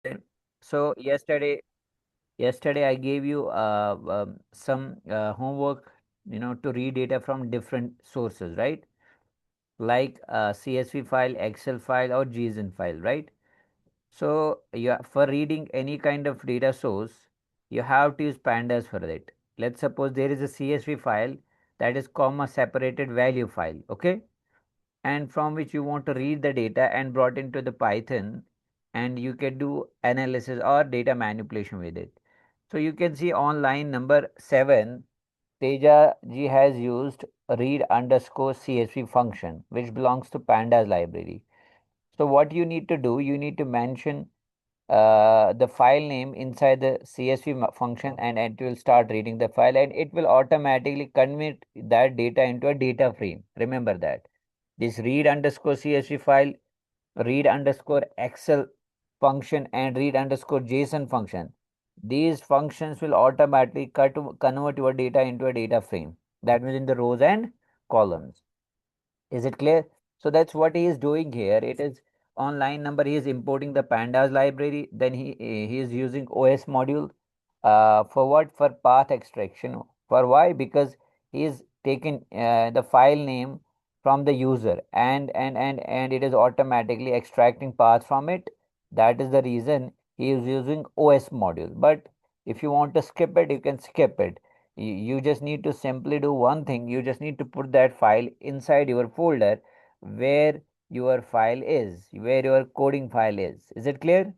Then- So yesterday I gave you some homework, to read data from different sources, right? Like CSV file, Excel file, or JSON file, right? So yeah, for reading any kind of data source, you have to use pandas for it. Let's suppose there is a CSV file that is comma separated value file, okay? And from which you want to read the data and brought into the Python, and you can do analysis or data manipulation with it. So you can see on line number 7, Teja ji has used read underscore CSV function, which belongs to pandas library. So what you need to do, you need to mention the file name inside the CSV function, and it will start reading the file, and it will automatically convert that data into a data frame. Remember that. This read underscore CSV file, read underscore Excel function, and read underscore JSON function. These functions will automatically convert your data into a data frame. That means in the rows and columns. Is it clear? So that's what he is doing here. It is on line number, he is importing the pandas library. Then he is using OS module for what? For path extraction. For why? Because he is taking the file name from the user, and it is automatically extracting path from it. That is the reason he is using OS module. But if you want to skip it, you can skip it. You just need to simply do one thing. You just need to put that file inside your folder where your file is, where your coding file is. Is it clear?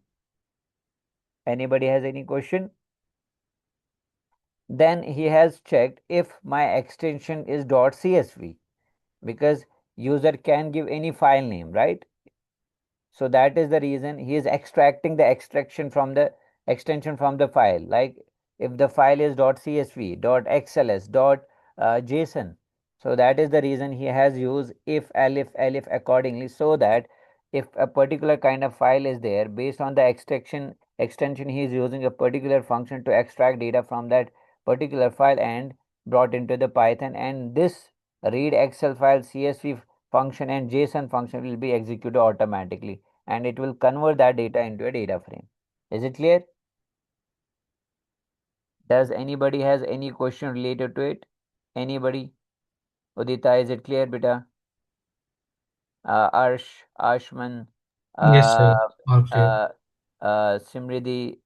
Anybody has any question? Then he has checked if my extension is .csv, because user can give any file name, right? So that is the reason he is extracting the extraction from the extension from the file. Like if the file is .csv, .xls, .json. So that is the reason he has used if, elif accordingly, so that if a particular kind of file is there, based on the extension, he is using a particular function to extract data from that particular file and brought into the Python. And this read Excel file, CSV function, and JSON function will be executed automatically, and it will convert that data into a data frame. Is it clear? Does anybody has any question related to it? Anybody? Udita, is it clear, beta? Ashman, Yes, uh, sir. All clear. uh, Simriddhi,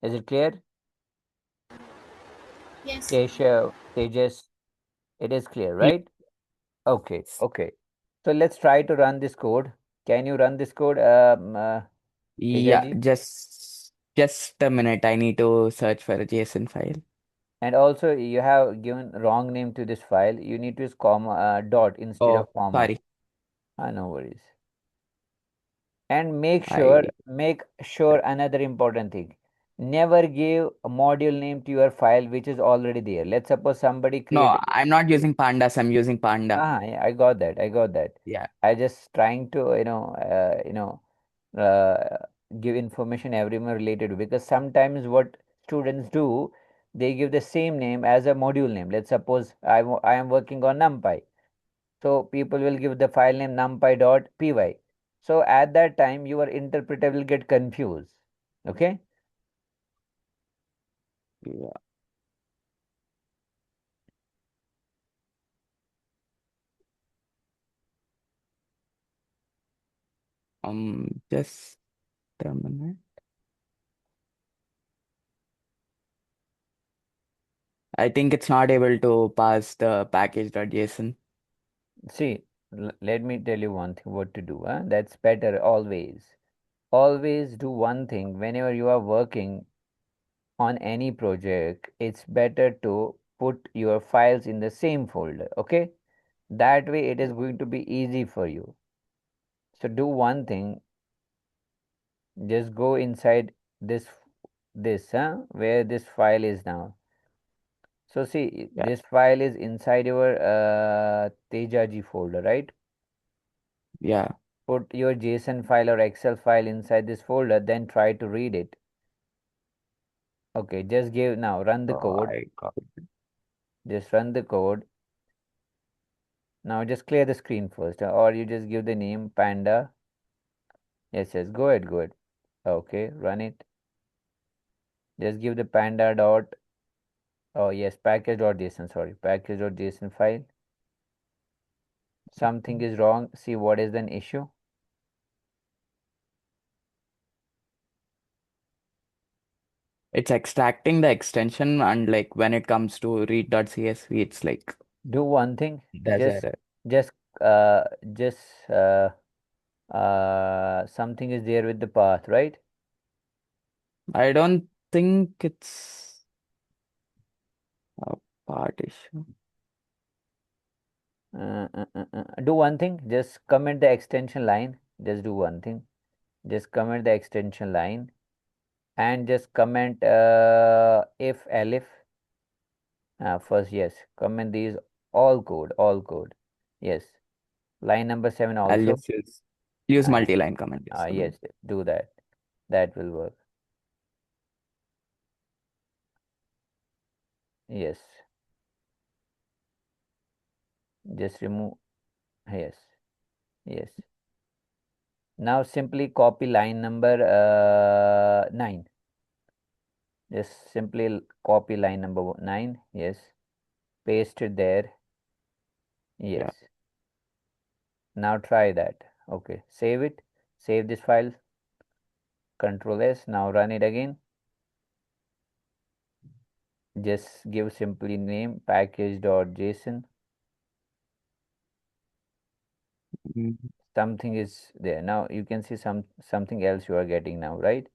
is it clear? Yes. Keshav, Tejas, it is clear, Yes. right? Okay, okay. So let's try to run this code. Can you run this code, Yeah, Tejaji? just a minute. I need to search for a JSON file. And also, you have given wrong name to this file. You need to use comma, dot instead Oh, of comma. sorry. No worries. And make sure, I another important thing. Never give a module name to your file which is already there. Let's suppose somebody No, created. I'm not using pandas. I'm using panda. Yeah, I got that. I got that. Yeah, I just trying to, uh, give information everyone related to, because sometimes what students do, they give the same name as a module name. Let's suppose I am working on NumPy. So people will give the file name numpy.py. So at that time, your interpreter will get confused. Okay. yeah. Just a minute. I think it's not able to pass the package.json. See, let me tell you one thing what to do. That's better always. Always do one thing whenever you are working on any project. It's better to put your files in the same folder. Okay. That way it is going to be easy for you. So do one thing, just go inside where this file is now. So see, Yeah, this file is inside your Tejaji folder, right? yeah. Put your JSON file or Excel file inside this folder, then try to read it. Okay, just give now, run the Oh, code. I got it. Just run the code. Now just clear the screen first, or you just give the name panda. Yes, yes, go ahead, go ahead. Okay, run it. Just give the panda dot, oh yes, package.json, sorry, package.json file. Something is wrong. See what is an issue. It's extracting the extension, and like when it comes to read.csv, it's like Do one thing. there's Just, error. just, uh, just, uh, something is there with the path, right? I don't think it's a part issue. Do one thing. Just comment the extension line. Just do one thing. Just comment the extension line and just comment if elif. First, yes. Comment these all code. Yes. Line number 7 I'll also. just use Uh, multi-line comment. Yes, yes, do that. That will work. Yes. Just remove. Yes. Yes. Now simply copy line number 9. Just simply copy line number 9. Yes. Paste it there. yeah. Yes. Now try that. Okay. Save it. Save this file. Control S. Now run it again. Just give simply name package.json. Mm. Something is there. Now you can see something else you are getting now, right?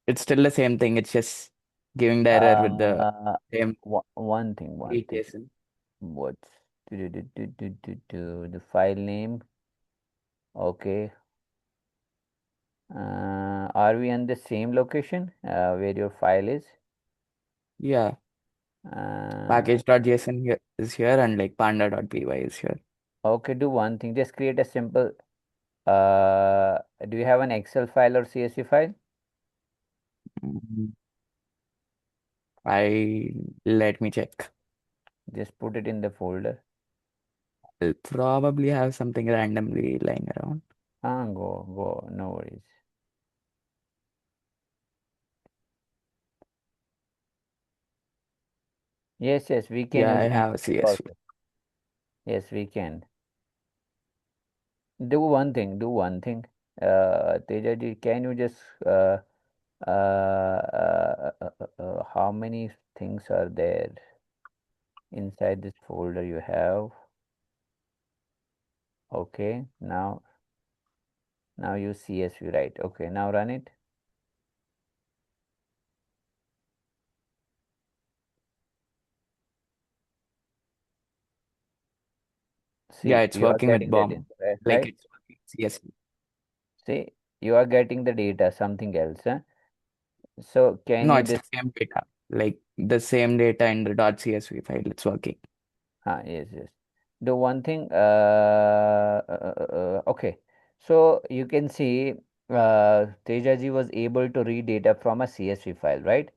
It's still the same thing. It's just giving the error with the Uh, same one read thing. JSON. What's the file name? Okay. Are we on the same location where your file is? Yeah. Uh, Package.json here is here, and like panda.py is here. okay, do one thing. Just create a simple. Do you have an Excel file or CSV file? Mm. I Let me check. Just put it in the folder. I'll probably have something randomly lying around. Go. No worries. Yes, yes, we can Yeah, use I any have a CSV. also. Yes, we can. Do one thing. Do one thing. Tejaji, can you just how many things are there inside this folder you have? Okay, now use CSV, right? Okay, now run it. Yeah, See, it's you are working with getting that bomb. info, right? Like Right? it's working CSV. See, you are getting the data, something else, huh? So can No, you it's this? the same data. Like the same data in the .csv file. It's working. Yes, yes. The one thing, okay. So you can see, Tejaji was able to read data from a CSV file, right?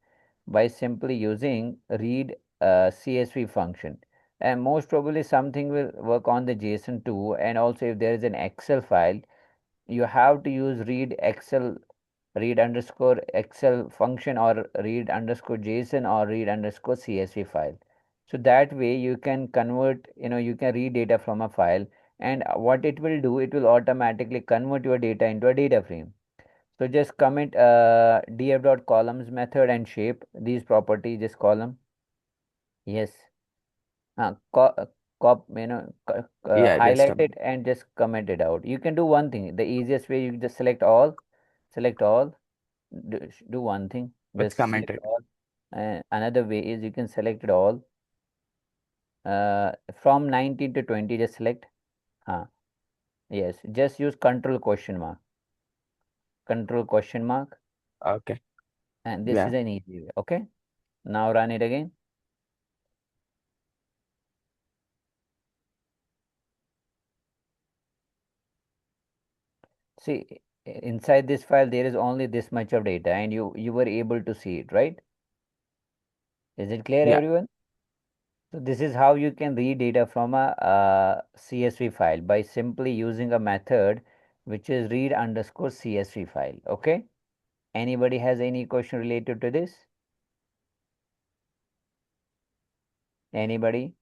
By simply using read CSV function. And most probably something will work on the JSON too. And also if there is an Excel file, you have to use read underscore Excel function or read underscore JSON or read underscore CSV file. So that way you can convert, you can read data from a file, and what it will do, it will automatically convert your data into a data frame. So just comment df.columns method and shape these properties, just column. Yes. Uh, co- uh, Yeah, just highlight it and just comment it out. You can do one thing. The easiest way, you just select all, do one thing, it's just select commented. all. Another way is you can select it all. From 19 to 20, just select. Yes, just use control question mark, Okay. and this is Yeah. an easy way. Okay, now run it again. See, inside this file, there is only this much of data, and you were able to see it, right? Is it clear, Yeah. everyone? So this is how you can read data from a CSV file by simply using a method which is read underscore CSV file. Okay. Anybody has any question related to this? Anybody?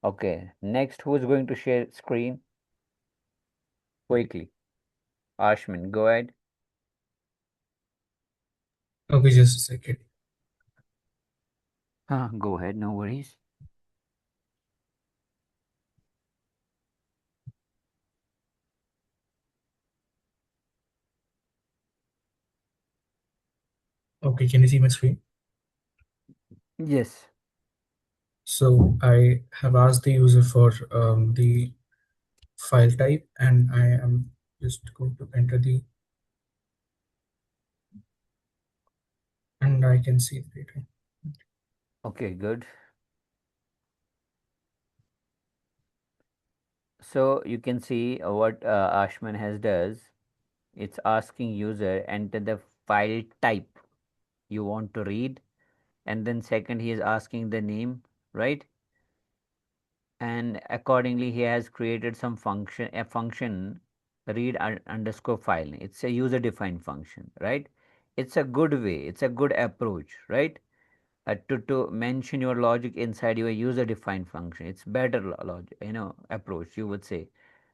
Okay. Next, who is going to share screen quickly? Ashman, go ahead. Okay, just a second. Go ahead. No worries. Okay, can you see my screen? Yes. So I have asked the user for the file type, and I am just going to enter the, and I can see the data. Okay, good. So you can see what Ashman has does. It's asking user enter the file type you want to read, and then second he is asking the name, right? And accordingly he has created some function, a function read underscore file. It's a user defined function, right? It's a good way, it's a good approach, right? To mention your logic inside your user defined function. It's better logic, approach, you would say.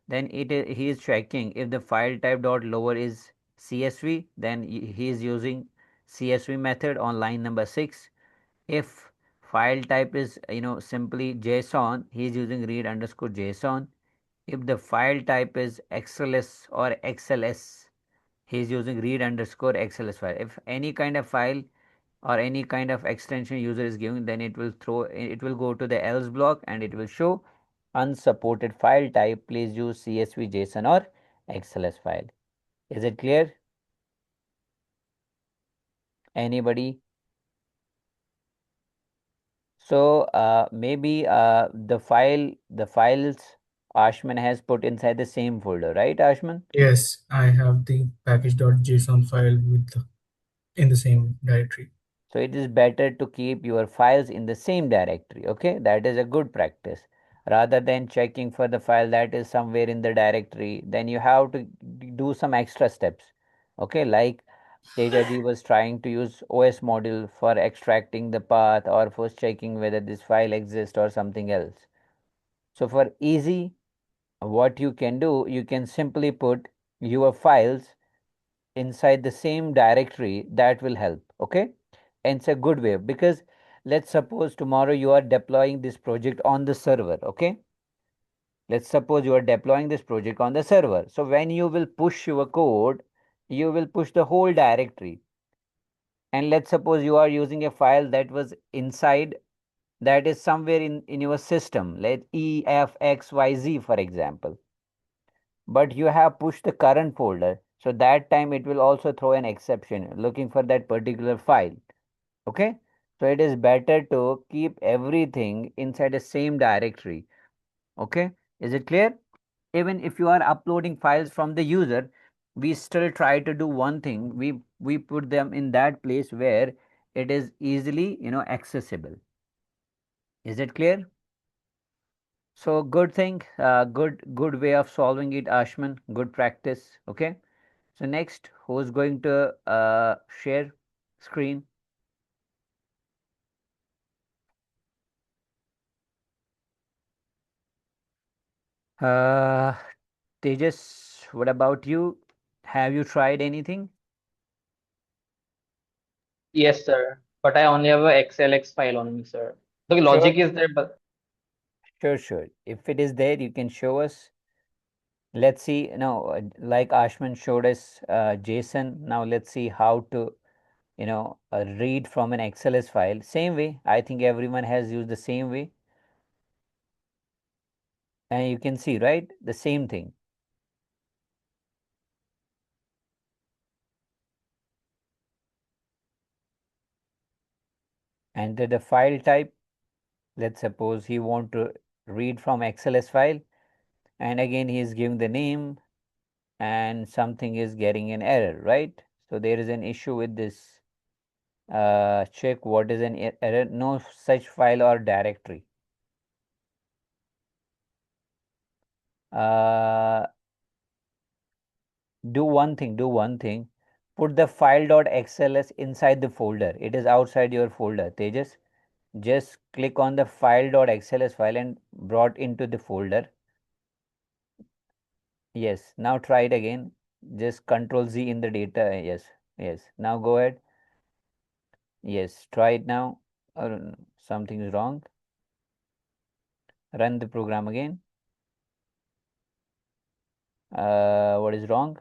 Then he is checking if the file type dot lower is CSV, then he is using CSV method on line number 6. If file type is simply JSON, he is using read underscore JSON. If the file type is XLS or XLS, he is using read underscore XLS file. If any kind of file or any kind of extension user is giving, then it will go to the else block and it will show unsupported file type, please use CSV, JSON or XLS file. Is it clear? Anybody? So maybe the files Ashman has put inside the same folder, right, Ashman? Yes, I have the package.json file with in the same directory. So it is better to keep your files in the same directory. Okay, that is a good practice. Rather than checking for the file that is somewhere in the directory, then you have to do some extra steps. Okay, like Tejaji was trying to use OS module for extracting the path or for checking whether this file exists or something else. So for easy, what you can do, you can simply put your files inside the same directory. That will help. Okay, and it's a good way because let's suppose tomorrow you are deploying this project on the server. Okay, let's suppose you are deploying this project on the server. So when you will push your code, you will push the whole directory. And let's suppose you are using a file that was inside, that is somewhere in your system, let EFXYZ for example, but you have pushed the current folder. So that time it will also throw an exception looking for that particular file. Okay. So it is better to keep everything inside the same directory. Okay. Is it clear? Even if you are uploading files from the user, we still try to do one thing. We put them in that place where it is easily, accessible. Is it clear? So good thing, good way of solving it, Ashman. Good practice. Okay. So next, who's going to share screen? Uh, Tejas, what about you? Have you tried anything? Yes, sir. But I only have a XLX file on me, sir. The Sure, logic is there, but sure, sure. If it is there, you can show us. Let's see. Now, like Ashman showed us JSON. Now let's see how to, read from an XLS file. Same way. I think everyone has used the same way, and you can see, right? The same thing. Enter the file type. Let's suppose he want to read from XLS file, and again he is giving the name, and something is getting an error, right? So there is an issue with this. Check what is an error. No such file or directory. Uh, Do one thing. Put the file.xls inside the folder. It is outside your folder. Tejas, just click on the file.xls file and brought into the folder. Yes, now try it again. Just control Z in the data. Yes, yes. Now go ahead. Yes, try it now. Something is wrong. Run the program again. What is wrong?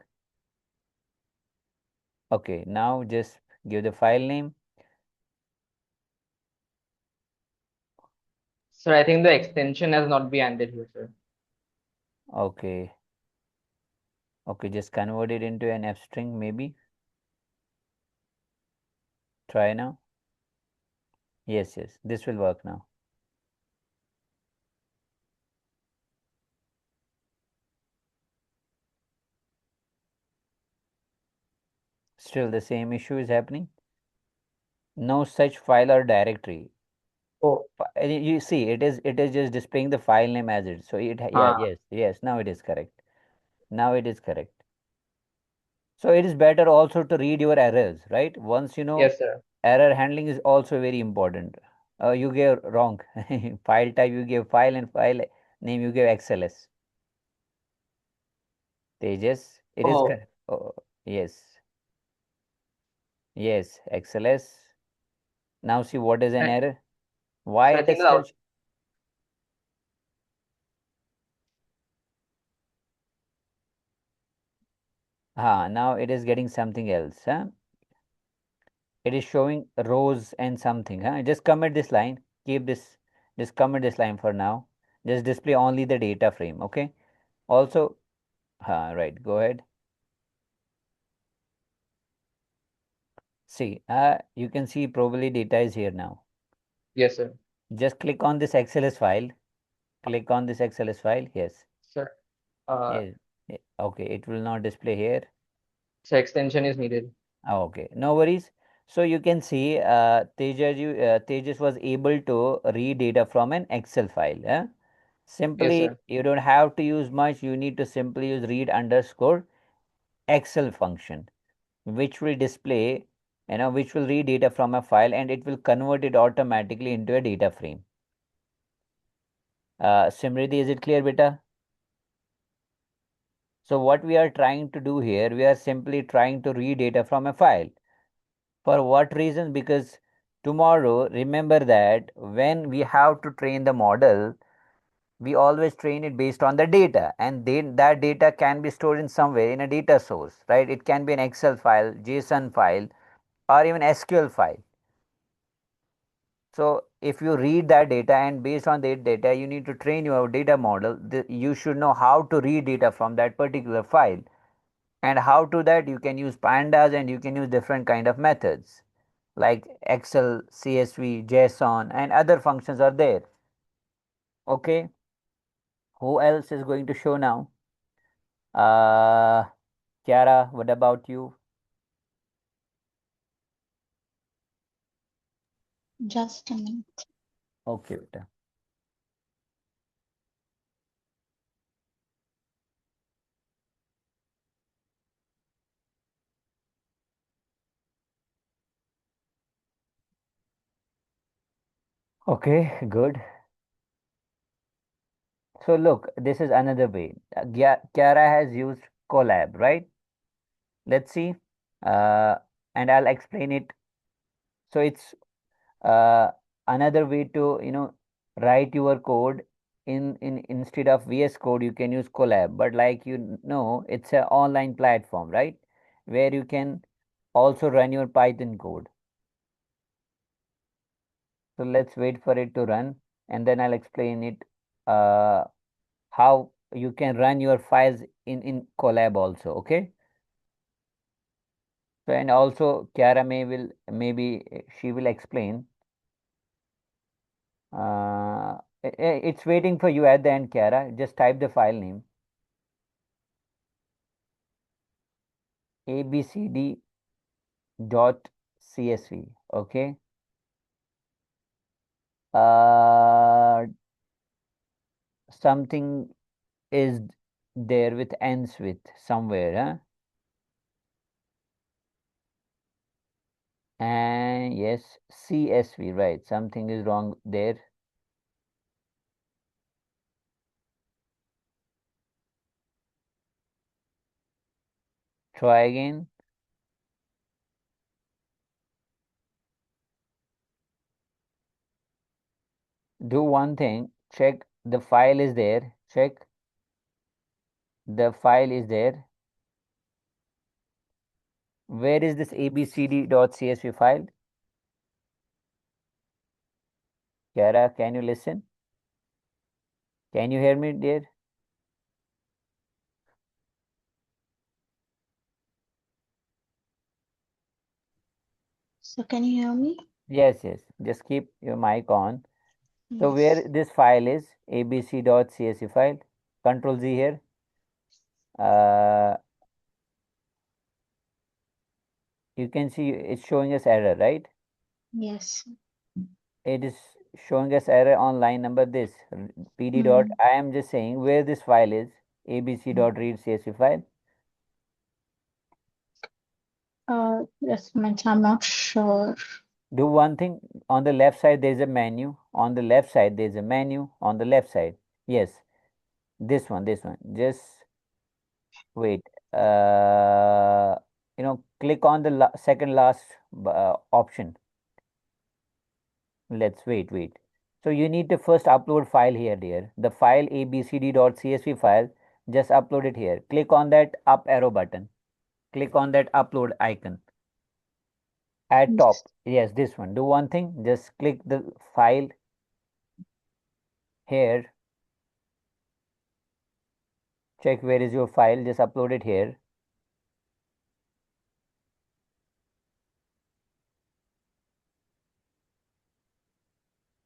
Okay, now just give the file name. Sir, I think the extension has not been added here, sir. Okay. Okay, just convert it into an F string maybe. Try now. Yes, yes, this will work now. Still the same issue is happening. No such file or directory. Oh, You see, it is just displaying the file name as it. So yeah, ah, yes, yes, now it is correct. Now it is correct. So it is better also to read your errors, right? Once you know, yes, sir. error handling is also very important. You gave wrong file type, you gave file, and file name you gave XLS. Tejas, it is Oh, correct. Oh, yes, yes, XLS. Now see what is an I, error. Why so I it is think the still? out, Now it is getting something else. Huh? It is showing rows and something. Huh? Just commit this line. Keep this. Just commit this line for now. Just display only the data frame. Okay. Also, right. Go ahead. See, you can see probably data is here now. yes, sir. Just click on this XLS file. Click on this XLS file. Yes. Sir, uh, Yes. Okay. It will not display here. so extension is needed. Okay. No worries. So you can see Tejas was able to read data from an Excel file. Yes, Simply, sir. you don't have to use much. You need to simply use read underscore Excel function, which will display, which will read data from a file and it will convert it automatically into a data frame. Simriddhi, is it clear, beta? So what we are trying to do here, we are simply trying to read data from a file. For what reason? Because tomorrow, remember that when we have to train the model, we always train it based on the data, and then that data can be stored in somewhere in a data source, right? It can be an Excel file, JSON file, or even SQL file. So if you read that data and based on that data, you need to train your data model. You should know how to read data from that particular file. And how to that? You can use pandas and you can use different kind of methods like Excel, CSV, JSON, and other functions are there. Okay. Who else is going to show now? Uh, Kiara, what about you? Just a minute. Okay, beta. Okay, good. So look, this is another way. Kiara has used Colab, right? Let's see. Uh, and I'll explain it. So it's uh, another way to, write your code in instead of VS Code, you can use Colab. But like it's an online platform, right? Where you can also run your Python code. So let's wait for it to run and then I'll explain it uh, how you can run your files in Colab also. Okay. So and also Kiara maybe she will explain. It's waiting for you at the end, Kiara. Just type the file name abcd.csv. Okay. Uh, Something is there with ends with somewhere. Huh? And yes, CSV, right. Something is wrong there. Try again. Do one thing. Check the file is there. Check the file is there. Where is this abcd.csv file? Kiara, can you listen? Can you hear me, dear? So can you hear me? Yes, yes. Just keep your mic on. So where Yes. this file is abc.csv file. Control Z here. Uh, you can see it's showing us error, right? Yes. It is showing us error on line number this pd dot. Hmm. I am just saying where this file is abc.read csv file. Just a minute, I'm not sure. Do one thing. On the left side there is a menu. On the left side there is a menu. On the left side, yes, this one. Just wait. Click on the second last option. Let's wait. So you need to first upload file here, dear. The file abcd.csv file. Just upload it here. Click on that up arrow button. Click on that upload icon at Yes. top. Yes, this one. Do one thing. Just click the file here. Check where is your file. Just upload it here.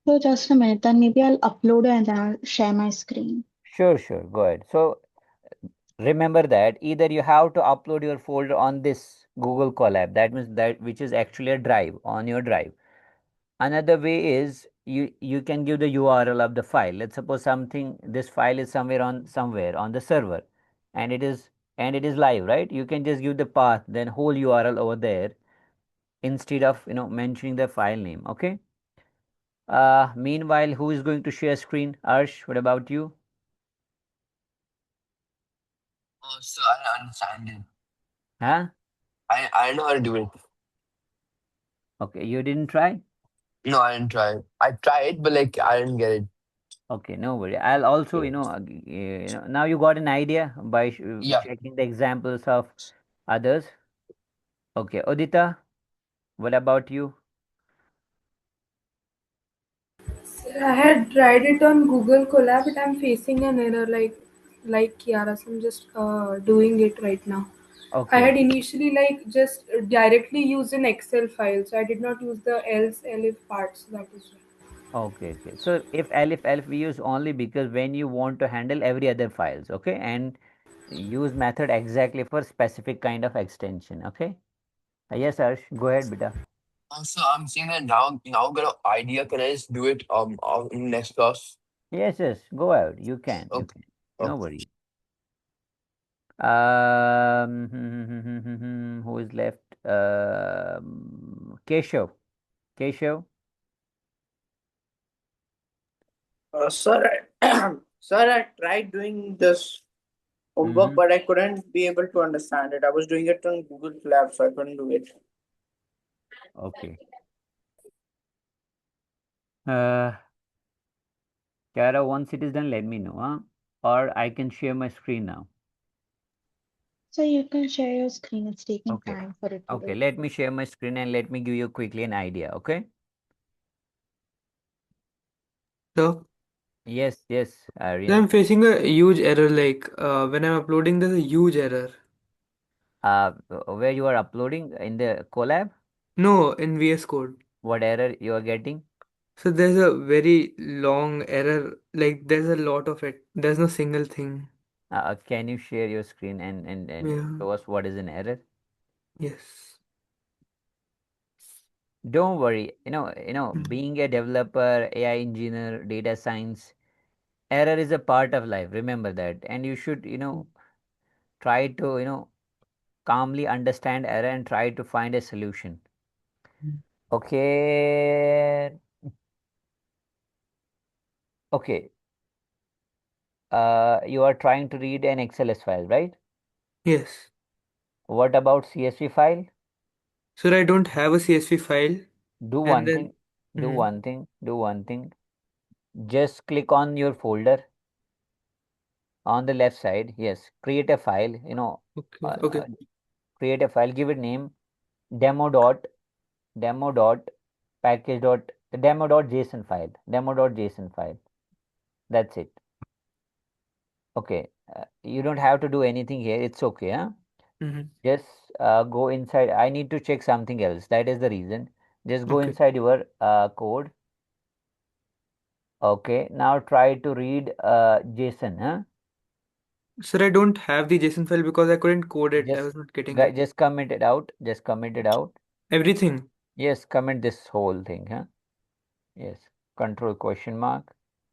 So just a minute, then maybe I'll upload it and then I'll share my screen. Sure. Go ahead. So remember that either you have to upload your folder on this Google Colab. That means that which is actually a drive on your drive. Another way is you can give the URL of the file. Let's suppose something this file is somewhere on the server, and it is live, right? You can just give the path, then whole URL over there instead of mentioning the file name. Okay. Meanwhile, who is going to share screen? Arsh, what about you? Oh, so I don't understand it. Huh? I know how to do it. Okay, you didn't try. No, I didn't try it. I tried, but like I didn't get it. Okay, no worry. I'll also, Okay. now you got an idea by Yeah. checking the examples of others. Okay, Odita, what about you? I had tried it on Google Colab, but I'm facing an error like Kiara. So I'm just doing it right now. I Okay, had initially like just directly used an Excel file, so I did not use the else elif parts. That is why. okay. So if we use only because when you want to handle every other files, okay, and use method exactly for specific kind of extension, okay. Yes, Arsh, go ahead, beta. Also, I'm saying that now got an idea. Can I just do it in next class? Yes, go ahead. You can, you Okay. can. No Okay. worries. Who is left? Keshav. Keshav. Sir, sir, I tried doing this homework, Mm-hmm. but I couldn't be able to understand it. I was doing it on Google Lab, so I couldn't do it. Okay. Uh, Kara, once it is done, let me know, huh? Or I can share my screen now. So you can share your screen. It's taking Okay. time for it to Okay. load. Let me share my screen and let me give you quickly an idea. Okay. So, Yes, so Aryan. I'm facing a huge error. Like when I'm uploading, there's a huge error. Where you are uploading in the collab, No, in VS Code. what error you are getting? So there's a very long error. Like there's a lot of it. There's no single thing. Can you share your screen and Yeah. show us what is an error? Yes. Don't worry. Mm. Being a developer, AI engineer, data science, error is a part of life. Remember that, and you should, try to, calmly understand error and try to find a solution. Okay. Okay. You are trying to read an XLS file, right? Yes. What about CSV file? Sir, I don't have a CSV file. Do And one then, thing. Do mhm. one thing. Do one thing. Just click on your folder on the left side. Yes. Create a file. Okay, Uh, okay. uh, create a file. Give it name demo dot package dot demo.json file. Demo.json file. That's it. Okay. You don't have to do anything here. It's okay. Huh? Mm-hmm. Just go inside. I need to check something else. That is the reason. Just go Okay. inside your code. Okay. Now try to read JSON. Huh? Sir, I don't have the JSON file because I couldn't code it. I Just was not getting it. just comment it out. Just comment it out. Everything. Yes, comment this whole thing. Huh? Yes. Control question mark.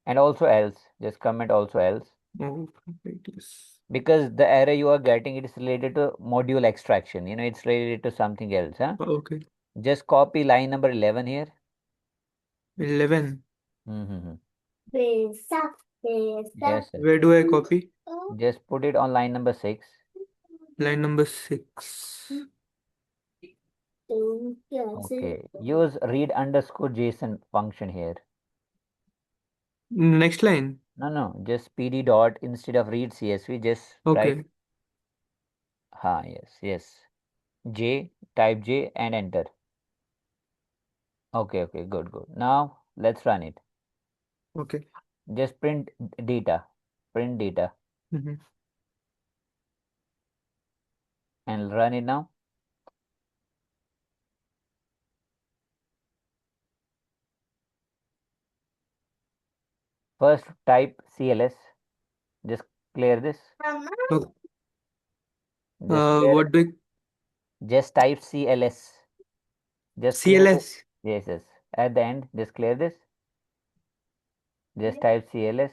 And also else. Just comment also else. Oh, right, yes. Because the error you are getting, it is related to module extraction. It's related to something else. Huh? Okay. Just copy line number 11 here. 11. Mm-hmm. Yes, sir. Where do I copy? Just put it on line number 6. Line number 6. Okay. Use read underscore JSON function here. Next line. No, no. Just pd dot instead of read CSV. Just write. Okay. Yes, yes. Type J and enter. Okay, okay. Good, good. Now let's run it. Okay. Just print data. Print data Mm-hmm. and run it now. First type CLS. Just clear this. Okay. Just clear. What do I Just type CLS. Just clear this. CLS? Yes, yes. At the end, just clear this. Just type CLS.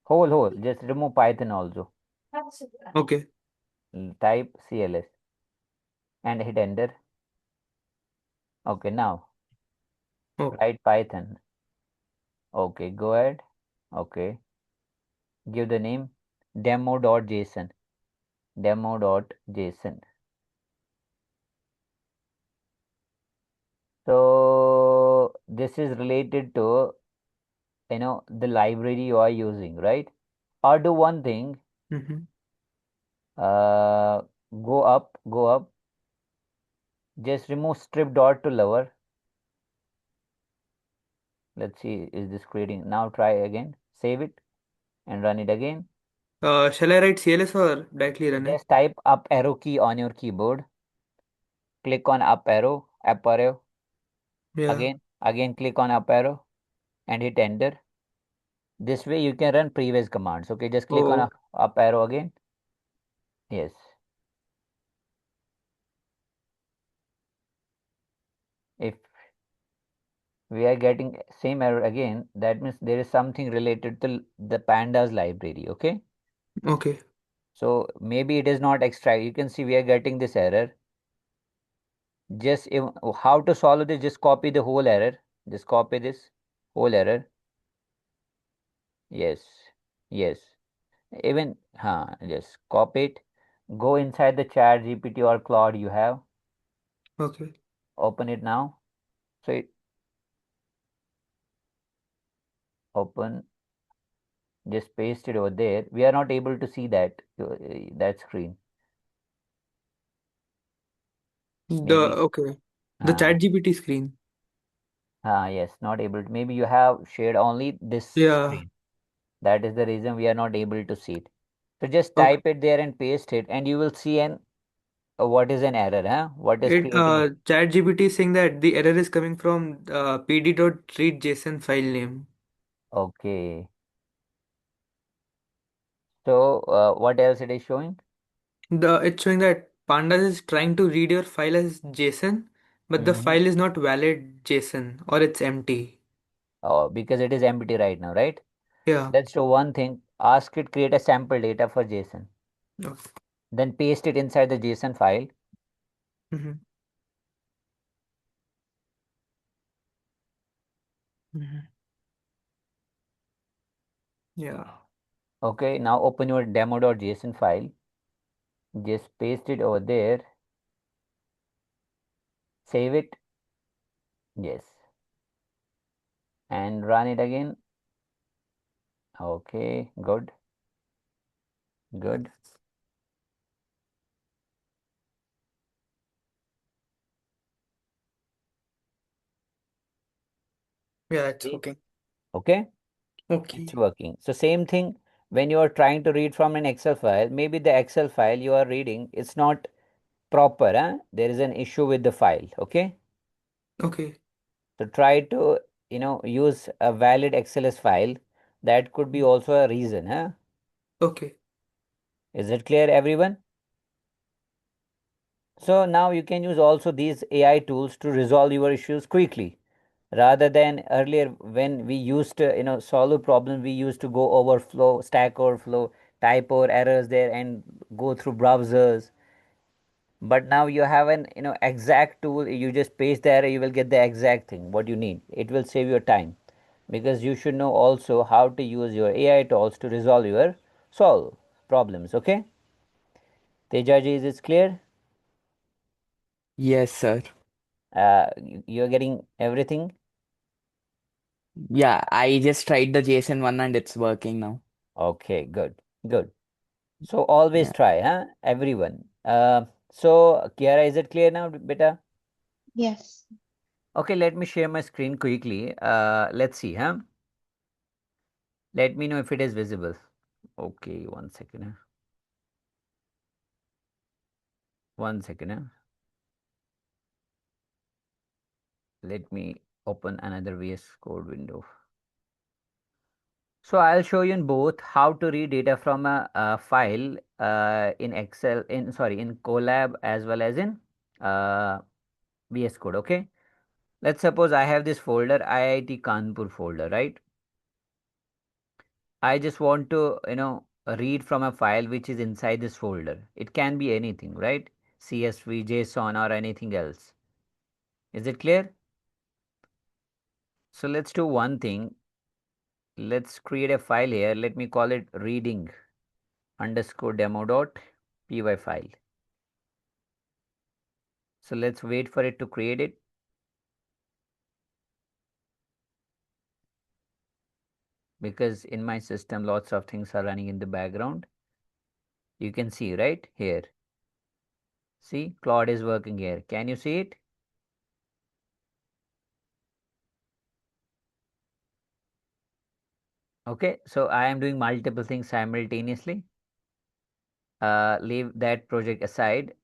Whole. Just remove Python also. Okay. Type CLS and hit enter. Okay, now Oh, write Python. Okay, go ahead. Okay, give the name demo.json. Demo.json. So this is related to the library you are using, right? Or do one thing. mm-hmm. Uh, go up. Just remove strip dot to lower. Let's see, is this creating? Now try again. Save it and run it again. Shall I write CLS or directly run it? Just type up arrow key on your keyboard. Click on up arrow. Yeah. Again click on up arrow and hit enter. This way you can run previous commands. Okay, just click on Oh, up arrow again. Yes. If we are getting same error again, that means there is something related to the pandas library. Okay. okay. So maybe it is not extract. You can see we are getting this error. Just how to solve this? Just copy the whole error. Just copy this whole error. Yes, yes. Even just copy it. Go inside the chat GPT or Claude you have. Okay. Open it now. So open. Just paste it over there. We are not able to see that screen. The Maybe. okay. The Uh, chat GPT screen. yes, not able to. Maybe you have shared only this Yeah. screen. That is the reason we are not able to see it. So just Okay. type it there and paste it, and you will see what is an error, huh? What is It creating? chat GPT is saying that the error is coming from pd.read.json file name. Okay. So what else it is showing? It's showing that Pandas is trying to read your file as JSON, but the Mm-hmm. file is not valid JSON or it's empty. Oh, because it is empty right now, right? Yeah. Let's do one thing. Ask it create a sample data for JSON. Okay. Then paste it inside the JSON file. Mm-hmm. Mhm. Yeah. Okay, now open your demo.json file. Just paste it over there. Save it. Yes. And run it again. Okay, good. Good. Yeah, it's See? working. Okay, it's Okay. working. So same thing when you are trying to read from an Excel file, maybe the Excel file you are reading, it's not proper, huh? There is an issue with the file. Okay. Okay. So try to, use a valid XLS file. That could be also a reason, huh? Okay. Is it clear, everyone? So now you can use also these AI tools to resolve your issues quickly. Rather than earlier when we used to, solve a problem, we used to go overflow, stack overflow, type over errors there and go through browsers. But now you have an, exact tool. You just paste the error, you will get the exact thing what you need. It will save your time because you should know also how to use your AI tools to resolve your solve problems. Okay, Tejaji, is it clear? Yes, sir. You're getting everything. Yeah, I just tried the JSON one and it's working now. Okay, good, good. So always Yeah. try, huh, everyone. So Kiara, is it clear now, beta? Yes. Okay, let me share my screen quickly. Let's see, huh? Let me know if it is visible. Okay, 1 second. Huh? 1 second. Huh? Let me open another VS Code window. So I'll show you in both how to read data from a file in Excel, in Colab as well as in uh, VS Code. Okay. Let's suppose I have this folder, IIT Kanpur folder, right? I just want to, read from a file which is inside this folder. It can be anything, right? CSV, JSON, or anything else. Is it clear? So let's do one thing. Let's create a file here. Let me call it reading underscore demo dot py file. So let's wait for it to create it. Because in my system, lots of things are running in the background. You can see right here. See, Claude is working here. Can you see it? Okay, so I am doing multiple things simultaneously. Leave that project aside.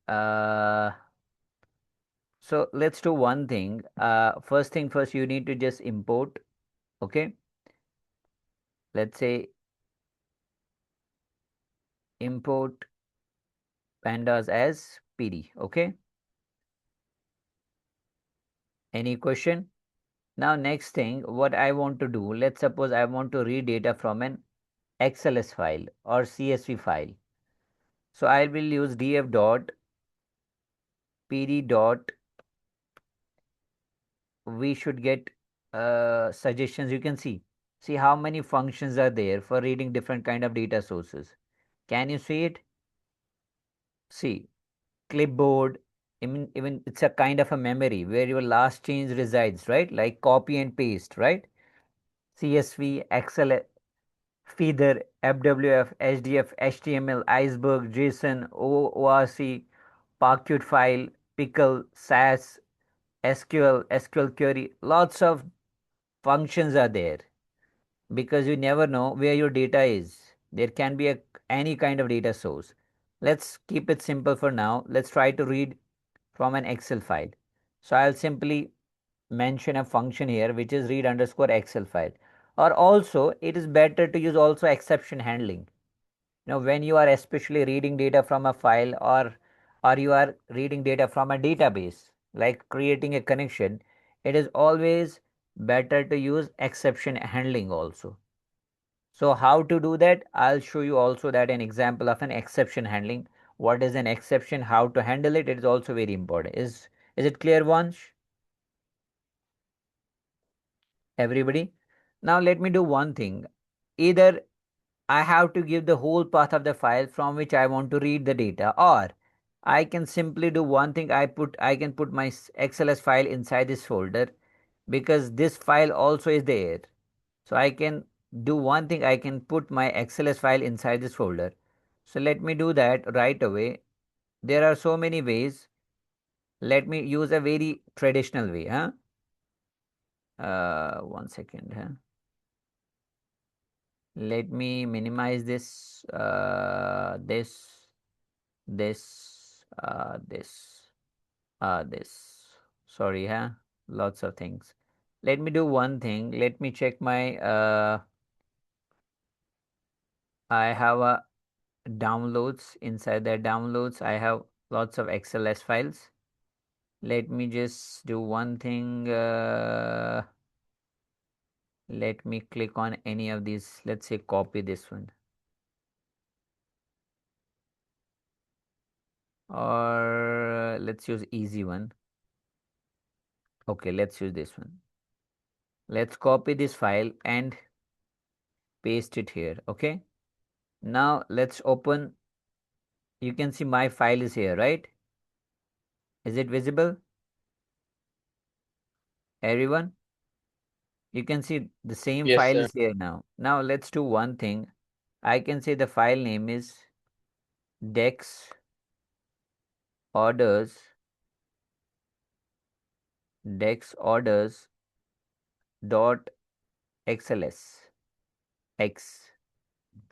So let's do one thing. First thing first, you need to just import. Okay, let's say import pandas as PD. Okay, any question? Now next thing, what I want to do, let's suppose I want to read data from an XLS file or CSV file. So I will use df dot pd dot. We should get suggestions. You can see how many functions are there for reading different kind of data sources. Can you see it? See, clipboard, even it's a kind of a memory where your last change resides, right? Like copy and paste, right? CSV, Excel, feather, FWF, SDF, HTML, iceberg, JSON, ORC, parquet file, pickle, SAS, SQL, SQL query. Lots of functions are there because you never know where your data is. There can be any kind of data source. Let's keep it simple for now. Let's try to read from an Excel file. So I'll simply mention a function here which is read underscore Excel file. Or also it is better to use also exception handling. When you are especially reading data from a file or you are reading data from a database, like creating a connection, it is always better to use exception handling also. So how to do that? I'll show you also that an example of an exception handling. What is an exception? How to handle it? It is also very important. Is it clear, Vansh? Everybody? Now let me do one thing. Either I have to give the whole path of the file from which I want to read the data, or I can simply do one thing. I can put my XLS file inside this folder, because this file also is there. So I can do one thing. I can put my XLS file inside this folder. So let me do that right away. There are so many ways. Let me use a very traditional way. One second. Let me minimize this, this. Sorry, lots of things. Let me do one thing. Let me check my, I have a downloads. Inside the downloads, I have lots of XLS files. Let me just do one thing. Let me click on any of these. Let's say copy this one. Or let's use easy one. Okay, let's use this one. Let's copy this file and paste it here. Okay. Now let's open. You can see my file is here, right? Is it visible? Everyone? You can see the same Yes, file sir. is here now. Now let's do one thing. I can say the file name is dex orders dot xls x,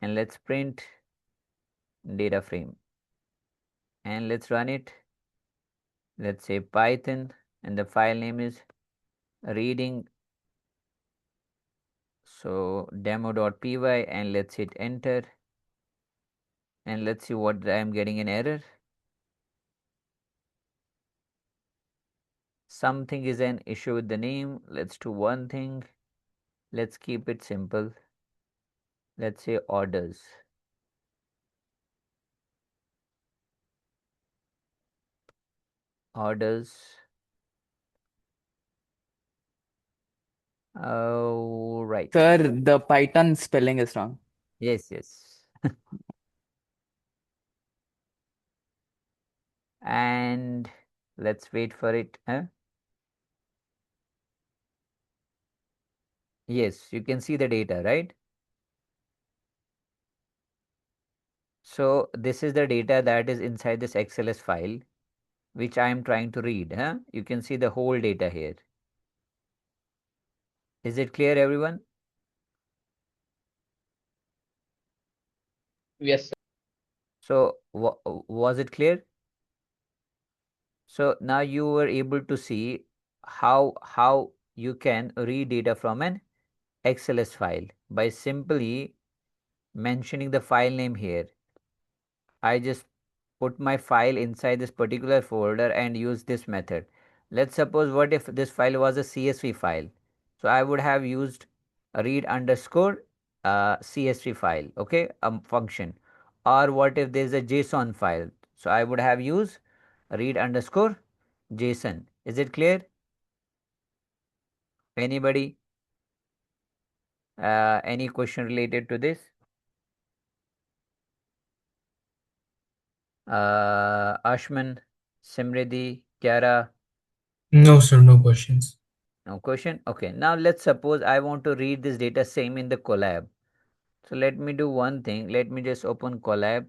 and let's print data frame, and let's run it. Let's say Python, and the file name is reading, so demo.py, and let's hit enter, and let's see what I am getting an error. Something is an issue with the name. Let's do one thing. Let's keep it simple. Let's say orders. Orders. Oh, right. Sir, the Python spelling is wrong. Yes, yes. And let's wait for it. Yes, you can see the data, right? So this is the data that is inside this XLS file, which I am trying to read. You can see the whole data here. Is it clear, everyone? Yes, sir. So was it clear? So now you were able to see how you can read data from an XLS file by simply mentioning the file name here. I just put my file inside this particular folder and use this method. Let's suppose, what if this file was a CSV file? So I would have used a read underscore CSV file, okay, a function. Or what if there's a JSON file? So I would have used read underscore JSON. Is it clear? Anybody? Any question related to this? Ashman, Simriddhi, Kiara? No, sir, no questions. No question? Okay. Now let's suppose I want to read this data same in the collab. So let me do one thing. Let me just open collab.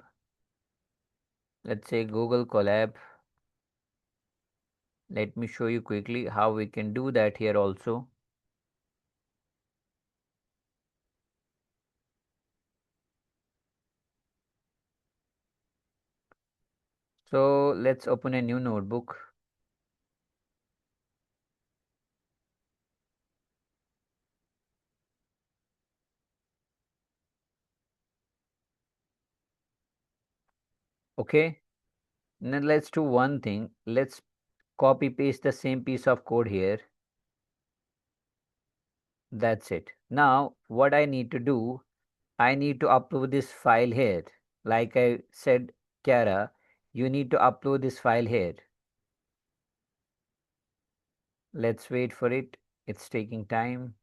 Let's say Google Colab. Let me show you quickly how we can do that here also. So let's open a new notebook. Okay. Now let's do one thing. Let's copy paste the same piece of code here. That's it. Now what I need to do, I need to upload this file here. Like I said, Kiara, you need to upload this file here. Let's wait for it. It's taking time.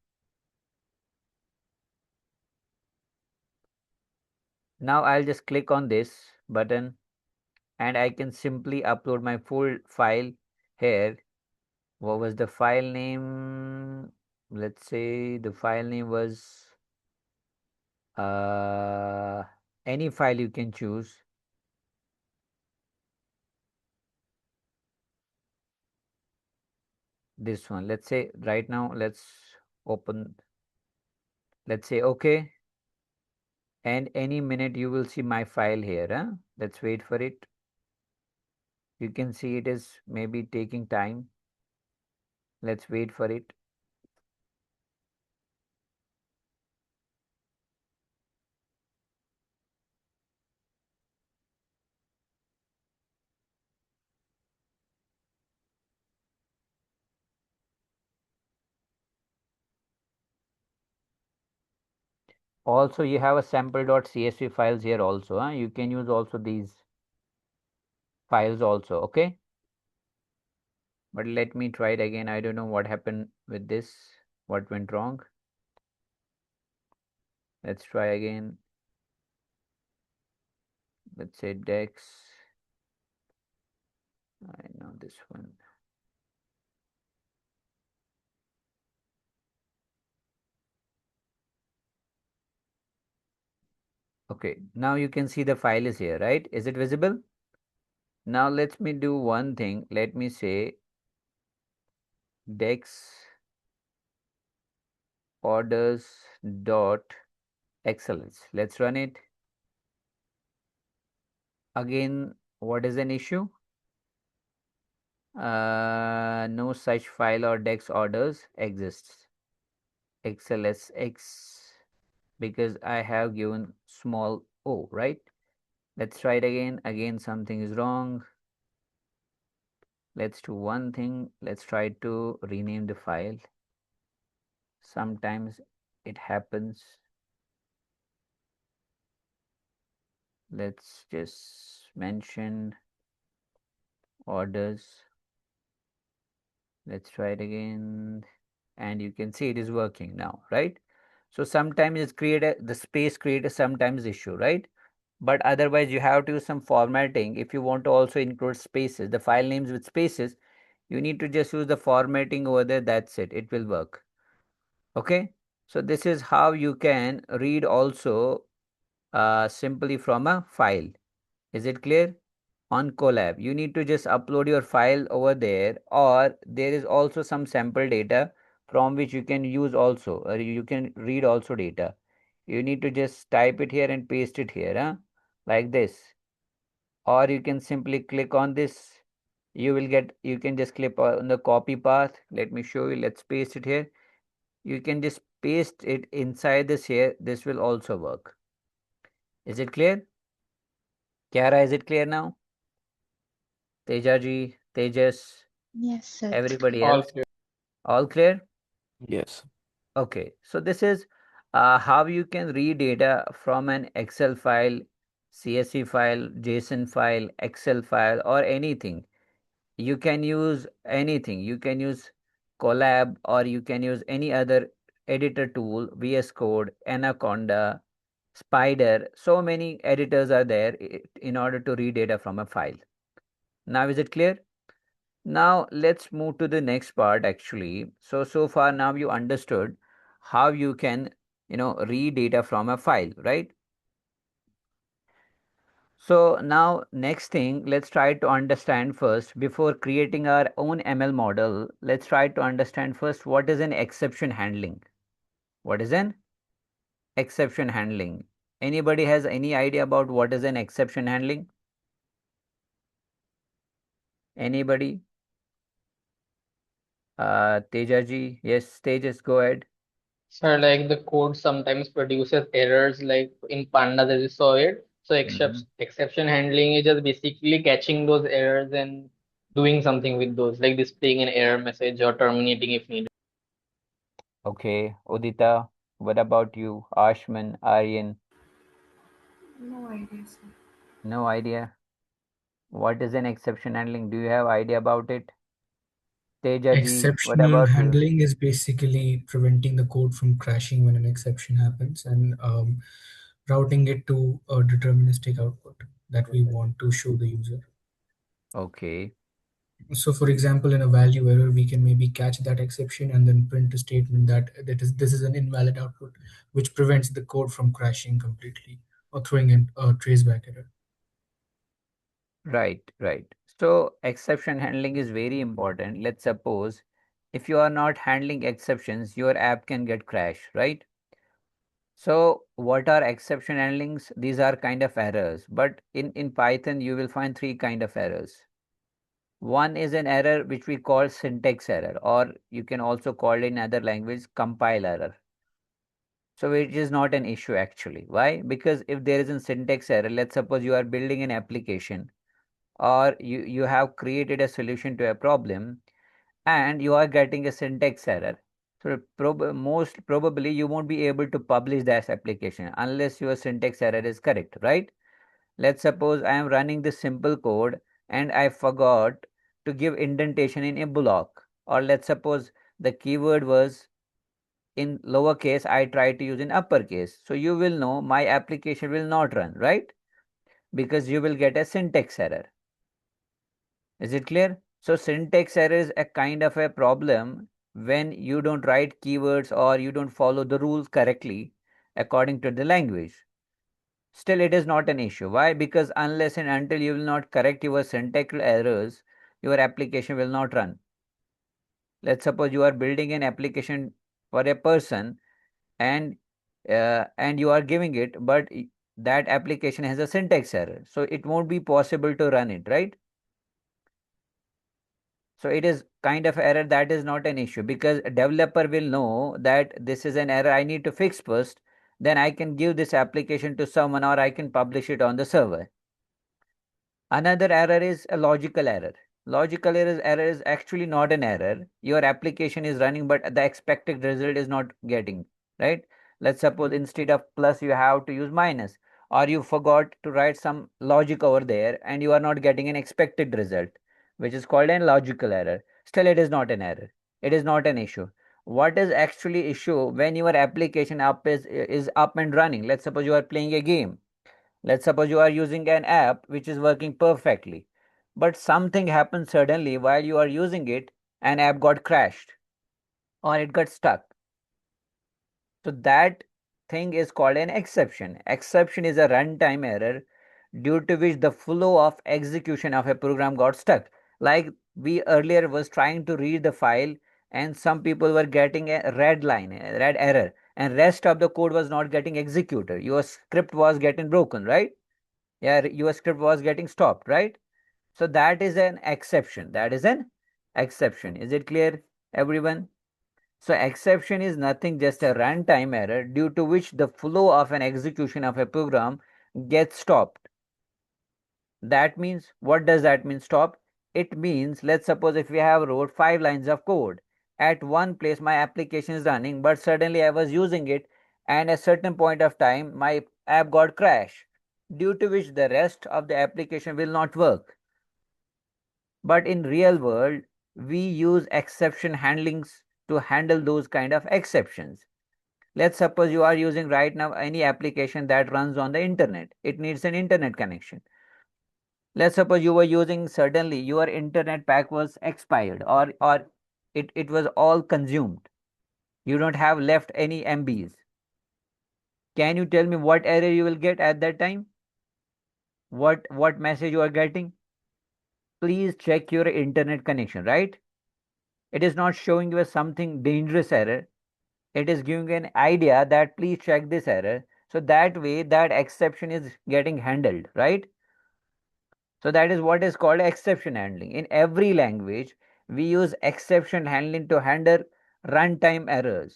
Now I'll just click on this button and I can simply upload my full file here. What was the file name? Let's say the file name was uh, any file you can choose. This one. Let's say right now, let's open, let's say okay. And any minute you will see my file here. Huh? Let's wait for it. You can see it is maybe taking time. Let's wait for it. Also, you have a sample.csv files here also. Huh? You can use also these files also. Okay. But let me try it again. I don't know what happened with this. What went wrong? Let's try again. Let's say Dex. I know this one. Okay, now you can see the file is here, right? Is it visible? Now let me do one thing. Let me say Dex orders dot excellence. Let's run it. Again, what is an issue? No such file or Dex orders exists. XLSX because I have given small o, right? Let's try it again. Again, something is wrong. Let's do one thing. Let's try to rename the file. Sometimes it happens. Let's just mention orders. Let's try it again. And you can see it is working now, right? So sometimes it's the space create a sometimes issue, right? But otherwise you have to use some formatting. If you want to also include spaces, the file names with spaces, you need to just use the formatting over there. That's it. It will work. Okay. So this is how you can read also simply from a file. Is it clear? On Colab, you need to just upload your file over there, or there is also some sample data from which you can use also, or you can read also data. You need to just type it here and paste it here, huh? Like this. Or you can simply click on this. You can just click on the copy path. Let me show you. Let's paste it here. You can just paste it inside this here. This will also work. Is it clear? Kiara, is it clear now? Tejaji, Tejas, Yes, sir, it's everybody clear. All else? clear. All clear? Yes. Okay. So this is how you can read data from an Excel file, CSV file, JSON file, Excel file, or anything. You can use anything. You can use Colab or you can use any other editor tool, VS Code, Anaconda, Spider. So many editors are there in order to read data from a file. Now is it clear? Now let's move to the next part actually. So far now you understood how you can, read data from a file, right? So now next thing, let's try to understand first before creating our own ML model. Let's try to understand first what is an exception handling. What is an exception handling? Anybody has any idea about what is an exception handling? Anybody? Tejaji, yes, Tejas, go ahead. So like the code sometimes produces errors like in pandas as you saw it. So Mm-hmm. exception handling is just basically catching those errors and doing something with those, like displaying an error message or terminating if needed. Okay, Udita, what about you? Ashman, Aryan, No idea, sir. no idea. What is an exception handling? Do you have idea about it? Tejaji, what Exceptional about you? handling is basically preventing the code from crashing when an exception happens. And routing it to a deterministic output that we want to show the user. Okay. So for example, in a value error, we can maybe catch that exception and then print a statement that is this is an invalid output, which prevents the code from crashing completely or throwing in a traceback error. Right, right. So exception handling is very important. Let's suppose if you are not handling exceptions, your app can get crash, right? So what are exception handlings? These are kind of errors, but in Python you will find three kind of errors. One is an error which we call syntax error, or you can also call it in other language compile error. So it is not an issue actually. Why? Because if there is a syntax error, let's suppose you are building an application or you have created a solution to a problem and you are getting a syntax error. So most probably you won't be able to publish that application unless your syntax error is correct, right? Let's suppose I am running this simple code and I forgot to give indentation in a block. Or let's suppose the keyword was in lowercase, I try to use in uppercase. So you will know my application will not run, right? Because you will get a syntax error. Is it clear? So syntax error is a kind of a problem when you don't write keywords or you don't follow the rules correctly according to the language. Still, it is not an issue. Why? Because unless and until you will not correct your syntactical errors, your application will not run. Let's suppose you are building an application for a person and you are giving it, but that application has a syntax error, so it won't be possible to run it, right? So it is kind of error that is not an issue because a developer will know that this is an error I need to fix first. Then I can give this application to someone or I can publish it on the server. Another error is a logical error. Error is actually not an error. Your application is running, but the expected result is not getting, right? Let's suppose instead of plus, you have to use minus, or you forgot to write some logic over there and you are not getting an expected result, which is called a logical error. Still, it is not an error. It is not an issue. What is actually issue when your application is up and running? Let's suppose you are playing a game. Let's suppose you are using an app which is working perfectly, but something happened suddenly while you are using it, an app got crashed or it got stuck. So that thing is called an exception. Exception is a runtime error due to which the flow of execution of a program got stuck. Like we earlier was trying to read the file and some people were getting a red line, a red error, and rest of the code was not getting executed. Your script was getting broken, right? Yeah, your script was getting stopped, right? So that is an exception. That is an exception. Is it clear, everyone? So exception is nothing just a runtime error due to which the flow of an execution of a program gets stopped. That means, what does that mean, stop? It means, let's suppose if we have wrote 5 lines of code. At one place my application is running, but suddenly I was using it and at a certain point of time my app got crash, due to which the rest of the application will not work. But in real world, we use exception handlings to handle those kind of exceptions. Let's suppose you are using right now any application that runs on the internet. It needs an internet connection. Let's suppose you were using, suddenly your internet pack was expired or it was all consumed. You don't have left any MBs. Can you tell me what error you will get at that time? What message you are getting? Please check your internet connection, right? It is not showing you a something dangerous error. It is giving an idea that please check this error. So that way that exception is getting handled, right? So that is what is called exception handling. In every language, we use exception handling to handle runtime errors,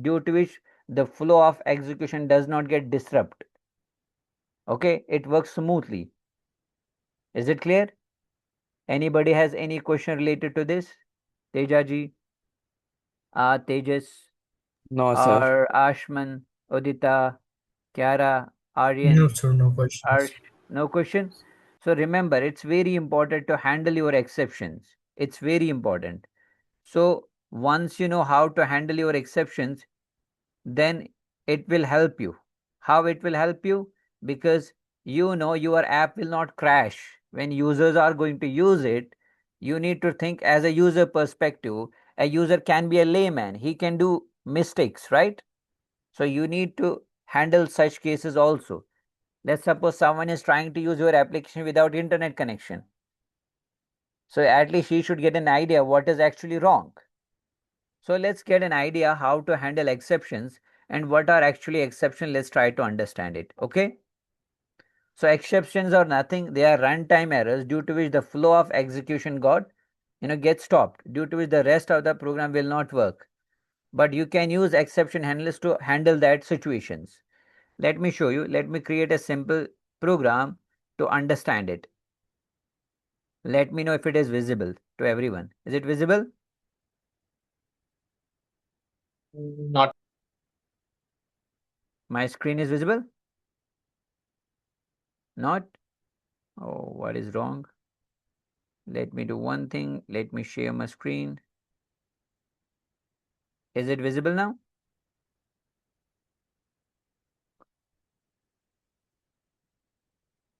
due to which the flow of execution does not get disrupted. Okay, it works smoothly. Is it clear? Anybody has any question related to this? Tejaji, Tejas, No, sir. or Ashman, Udita, Kiara, No, Aryan, sir, no questions. Arsh? No question? So remember, it's very important to handle your exceptions. It's very important. So once you know how to handle your exceptions, then it will help you. How it will help you? Because you know your app will not crash when users are going to use it. You need to think as a user perspective. A user can be a layman, he can do mistakes, right? So you need to handle such cases also. Let's suppose someone is trying to use your application without internet connection. So at least he should get an idea what is actually wrong. So let's get an idea how to handle exceptions and what are actually exceptions. Let's try to understand it. Okay. So exceptions are nothing. They are runtime errors due to which the flow of execution gets stopped, due to which the rest of the program will not work. But you can use exception handlers to handle that situations. Let me show you. Let me create a simple program to understand it. Let me know if it is visible to everyone. Is it visible? Not My screen is visible? Not? Oh, what is wrong? Let me do one thing. Let me share my screen. Is it visible now?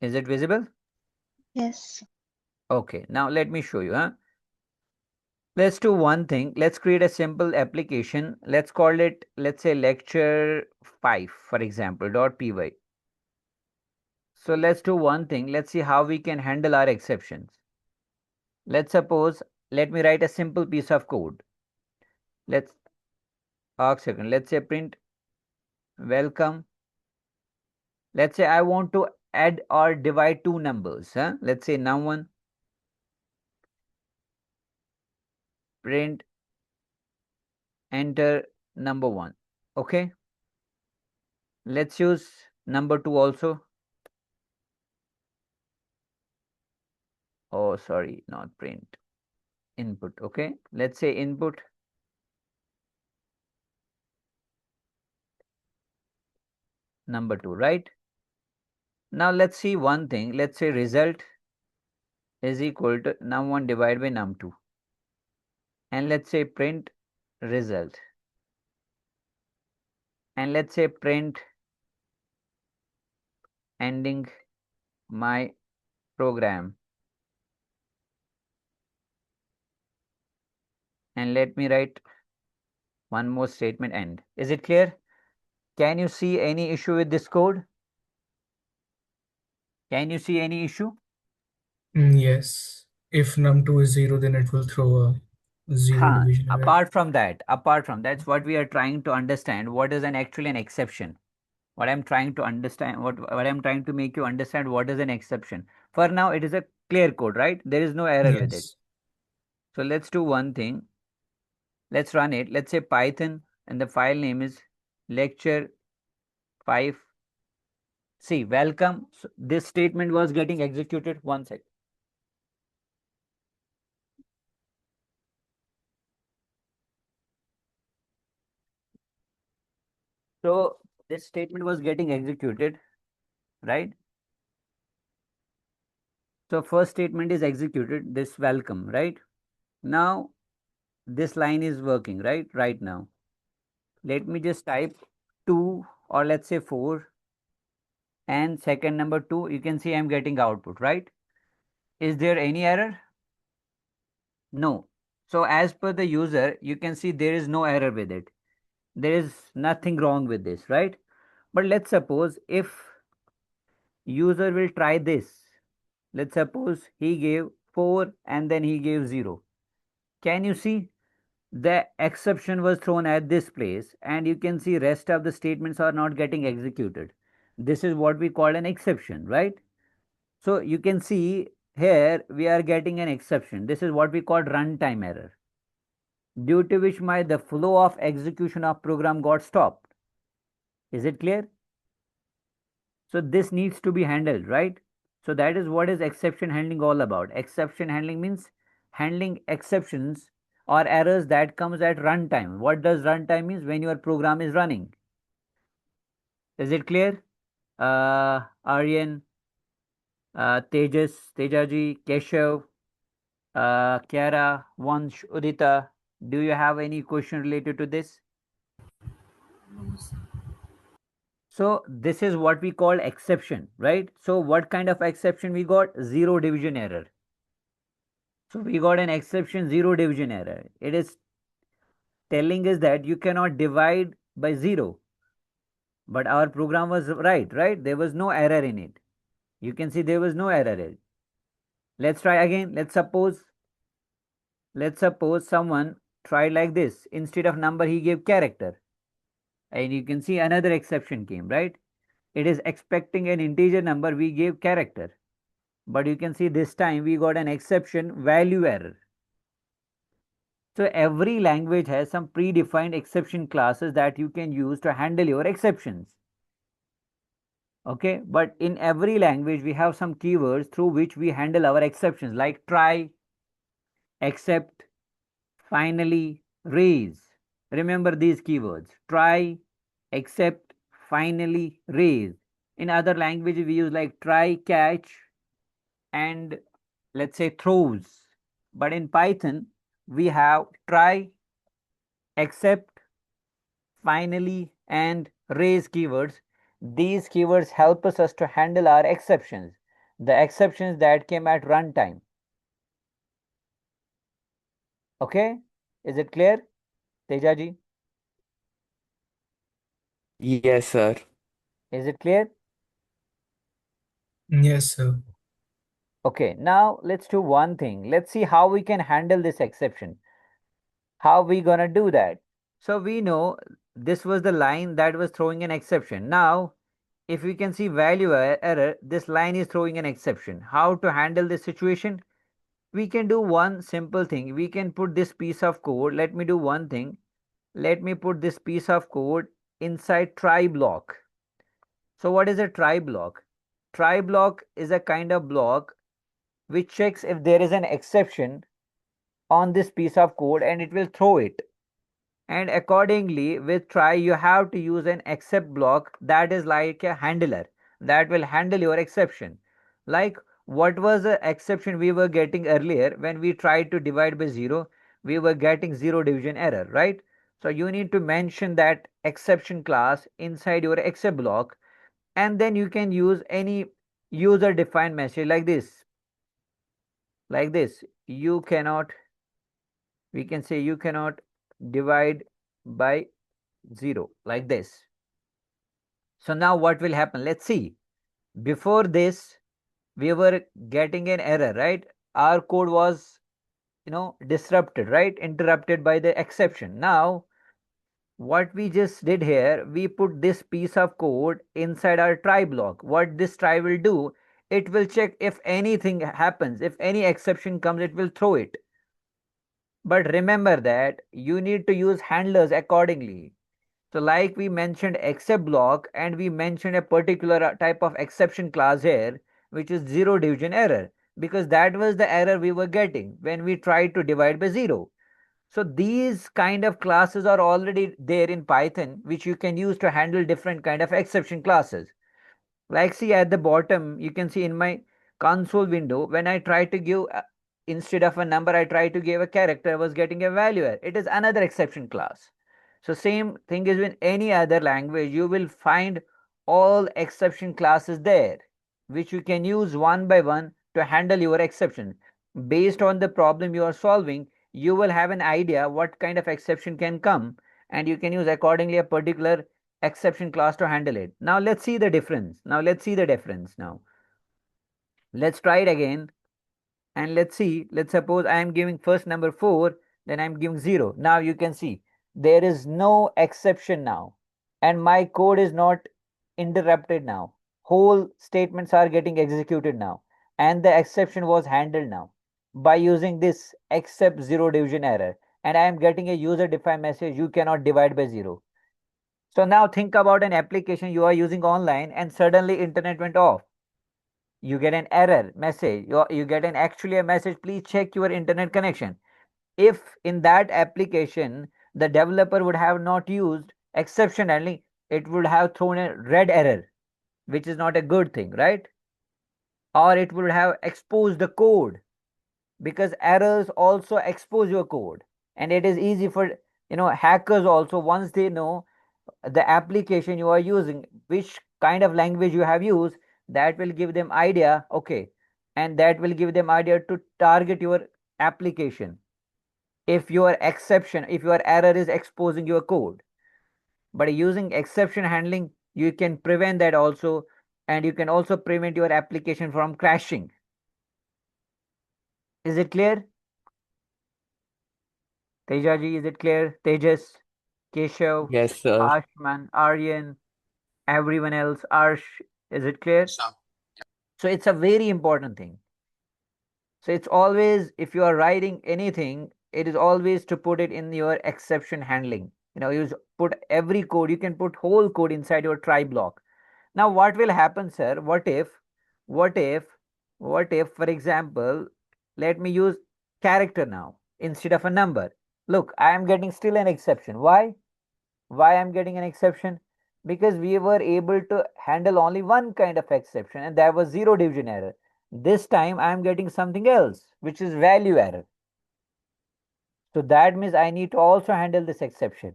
Is it visible? Yes. Okay, now let me show you. Let's do one thing. Let's create a simple application. Let's call it, let's say lecture 5, for example, .py. So let's do one thing. Let's see how we can handle our exceptions. Let's suppose, let me write a simple piece of code. Let's, second, let's say print welcome. Let's say I want to add or divide two numbers. Let's say num1 print enter number 1. Okay. Let's use number 2 also. Oh, sorry, not print input. Okay. Let's say input number 2, right? Now let's see one thing. Let's say result is equal to num1 divided by num2. And let's say print result. And let's say print ending my program. And let me write one more statement end. Is it clear? Can you see any issue with this code? Can you see any issue? Yes. If num2 is 0, then it will throw a zero Huh. division error. Apart from that's what we are trying to understand. What is an actually an exception? What I'm trying to understand, what I'm trying to make you understand what is an exception. For now, it is a clear code, right? There is no error with it. Yes. So let's do one thing. Let's run it. Let's say Python and the file name is lecture 5. See, welcome. So this statement was getting executed. One sec. So this statement was getting executed, right? So first statement is executed, this welcome, right? Now this line is working, right now. Let me just type 2 or let's say 4 and second number 2, you can see I'm getting output, right? Is there any error? No. So as per the user, you can see there is no error with it. There is nothing wrong with this, right? But let's suppose if user will try this. Let's suppose he gave 4 and then he gave 0. Can you see the exception was thrown at this place and you can see rest of the statements are not getting executed. This is what we call an exception, right? So you can see here we are getting an exception. This is what we call runtime error, due to which my the flow of execution of program got stopped. Is it clear? So this needs to be handled, right? So that is what is exception handling all about. Exception handling means handling exceptions or errors that comes at runtime. What does runtime means? When your program is running. Is it clear? Aryan, Tejas, Tejaji, Keshav, Kiara, Vansh, Udita, do you have any question related to this? So this is what we call exception, right? So what kind of exception we got? Zero division error. So we got an exception, zero division error. It is telling us that you cannot divide by zero. But our program was right, right? There was no error in it. You can see there was no error in it. Let's try again. Let's suppose someone tried like this. Instead of number, he gave character. And you can see another exception came, right? It is expecting an integer number, we gave character. But you can see this time we got an exception, value error. So every language has some predefined exception classes that you can use to handle your exceptions. Okay, but in every language we have some keywords through which we handle our exceptions, like try, except, finally, raise. Remember these keywords: try, except, finally, raise. In other languages we use like try, catch, and let's say throws. But in Python we have try, except, finally, and raise keywords. These keywords help us to handle our exceptions, the exceptions that came at runtime. Okay, is it clear, Tejaji? Yes, sir. Is it clear? Yes, sir. Okay, now let's do one thing. Let's see how we can handle this exception. How we gonna do that? So we know this was the line that was throwing an exception. Now, if we can see value error, this line is throwing an exception. How to handle this situation? We can do one simple thing. We can put this piece of code. Let me do one thing. Let me put this piece of code inside try block. So what is a try block? Try block is a kind of block which checks if there is an exception on this piece of code and it will throw it. And accordingly, with try, you have to use an except block that is like a handler that will handle your exception. Like, what was the exception we were getting earlier when we tried to divide by 0? We were getting zero division error, right? So you need to mention that exception class inside your except block, and then you can use any user defined message like this. Like this, you cannot, we can say you cannot divide by 0, like this. So now what will happen? Let's see. Before this, we were getting an error, right? Our code was, disrupted, right? Interrupted by the exception. Now, what we just did here, we put this piece of code inside our try block. What this try will do, it will check if anything happens. If any exception comes, it will throw it. But remember that you need to use handlers accordingly. So like we mentioned except block, and we mentioned a particular type of exception class here, which is zero division error, because that was the error we were getting when we tried to divide by 0. So these kind of classes are already there in Python, which you can use to handle different kind of exception classes. Like, see at the bottom, you can see in my console window, when I try to give, instead of a number, I try to give a character, I was getting a value. It is another exception class. So same thing is with any other language, you will find all exception classes there, which you can use one by one to handle your exception. Based on the problem you are solving, you will have an idea what kind of exception can come, and you can use accordingly a particular exception class to handle it. Now let's see the difference. Now let's try it again, and let's see. Let's suppose I am giving first number 4, then I'm giving 0. Now you can see there is no exception now, and my code is not interrupted now. Whole statements are getting executed now, and the exception was handled now by using this except zero division error, and I am getting a user defined message, you cannot divide by 0. So now think about an application you are using online and suddenly internet went off. You get an error message. You get an actually a message, please check your internet connection. If in that application the developer would have not used exception handling, it would have thrown a red error, which is not a good thing, right? Or it would have exposed the code, because errors also expose your code, and it is easy for hackers also, once they know the application you are using, which kind of language you have used, that will give them idea. Okay, and that will give them idea to target your application. If your exception, if your error is exposing your code, but using exception handling, you can prevent that also, and you can also prevent your application from crashing. Is it clear? Tejaji, is it clear? Tejas, Keshav, Yes, sir. Ashman, Aryan, everyone else, Arsh, is it clear? So, So it's a very important thing. So it's always, if you are writing anything, it is always to put it in your exception handling. You put every code, you can put whole code inside your try block. Now, what will happen, sir? What if, what if, for example, let me use character now instead of a number. Look, I am getting still an exception. Why? Why I'm getting an exception? Because we were able to handle only one kind of exception, and that was zero division error. This time I'm getting something else, which is value error. So that means I need to also handle this exception.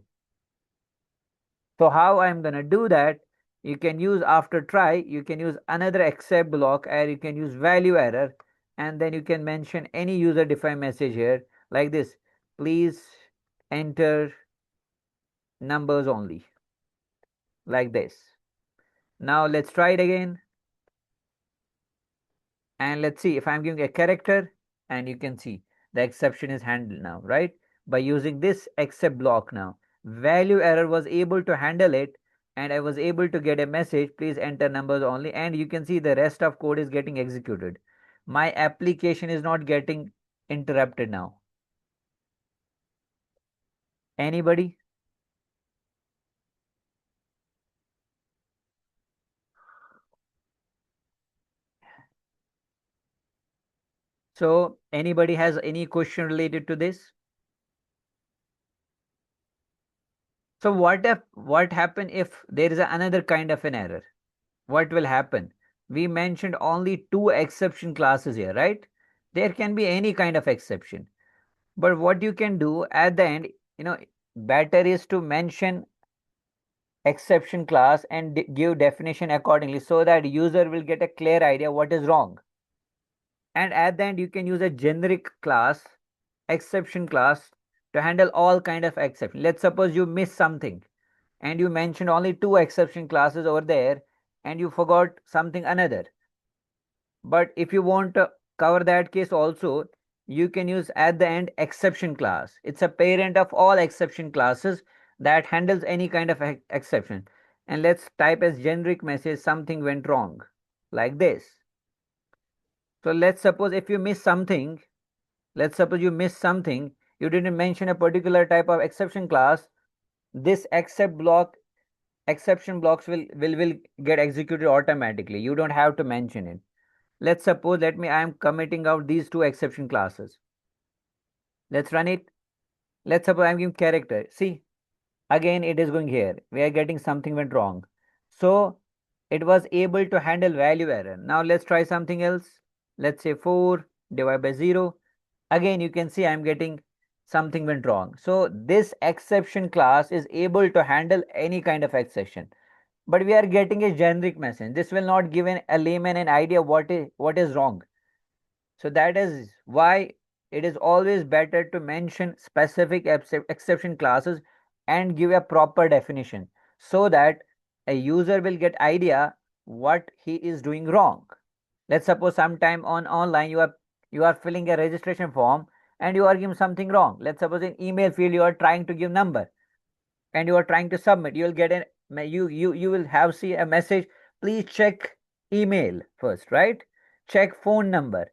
So how I'm gonna do that? You can use after try, you can use another except block, or you can use value error, and then you can mention any user defined message here like this. Please enter numbers only, like this. Now let's try it again. And let's see if I'm giving a character, and you can see the exception is handled now, right? By using this except block now. Value error was able to handle it, and I was able to get a message, please enter numbers only, and you can see the rest of code is getting executed. My application is not getting interrupted now. Anybody? So anybody has any question related to this? So what happen if there is another kind of an error? What will happen? We mentioned only two exception classes here, right? There can be any kind of exception. But what you can do at the end, better is to mention exception class and give definition accordingly so that user will get a clear idea what is wrong. And at the end, you can use a generic class, exception class, to handle all kind of exception. Let's suppose you miss something and you mentioned only two exception classes over there, and you forgot something another. But if you want to cover that case also, you can use at the end exception class. It's a parent of all exception classes that handles any kind of exception. And let's type as generic message something went wrong, like this. So let's suppose if you miss something, let's suppose you miss something, you didn't mention a particular type of exception class, this except block, exception blocks will get executed automatically. You don't have to mention it. Let's suppose, I am committing out these two exception classes. Let's run it. Let's suppose I'm giving character. See, again it is going here. We are getting something went wrong. So it was able to handle value error. Now let's try something else. Let's say 4 divided by 0. Again you can see I'm getting something went wrong. So this exception class is able to handle any kind of exception. But we are getting a generic message. This will not give a layman an idea what is wrong. So that is why it is always better to mention specific exception classes and give a proper definition so that a user will get idea what he is doing wrong. Let's suppose sometime on online you are filling a registration form and you are giving something wrong. Let's suppose in email field you are trying to give number and you are trying to submit. You will get you will have see a message, please check email first, right? Check phone number,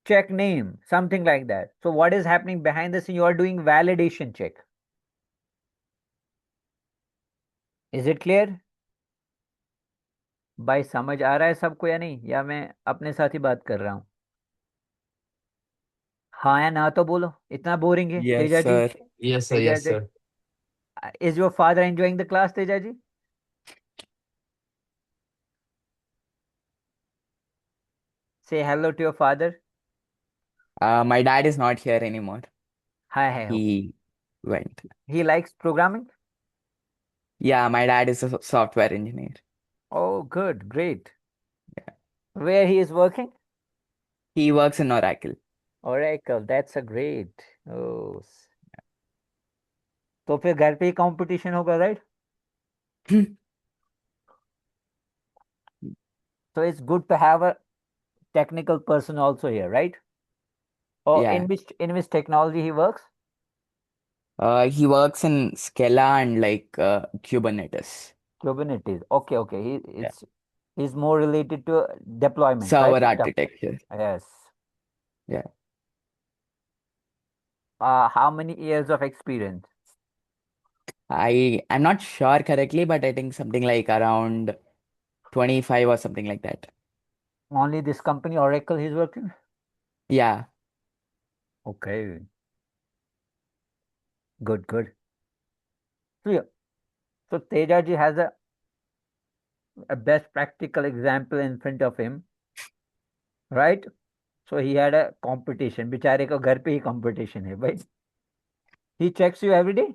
check name, something like that. So what is happening behind the scene? You are doing validation check. Is it clear? भाई समझ आ रहा है सबको या नहीं, या मैं अपने साथ ही बात कर रहा हूँ? हाँ या ना तो बोलो, इतना बोरिंग है Yes, Teja ji? sir. yes, sir. Teja Yes, जी, sir. Is your father enjoying the class? Teja ji, say hello to your father. My dad is not here anymore. हाय हाय हो. He went. He likes programming. Yeah, my dad is a software engineer. Oh, good, great. Yeah. Where he is working? He works in Oracle. Oracle, that's a great. Oh, तो फिर घर पे ही competition होगा, right? So it's good to have a technical person also here, right? Or Yeah. in which technology he works? He works in Scala and like Kubernetes. Kubernetes. Okay, okay. Yeah. He's more related to deployment, right? Server architecture. Yes. Yeah. How many years of experience? I'm not sure correctly, but I think something like around 25 or something like that. Only this company, Oracle, he's working? Yeah. Okay. Good, good. So, yeah. So Tejaji has a best practical example in front of him, right? So he had a competition. बेचारे को घर पे ही competition है भाई. He checks you every day?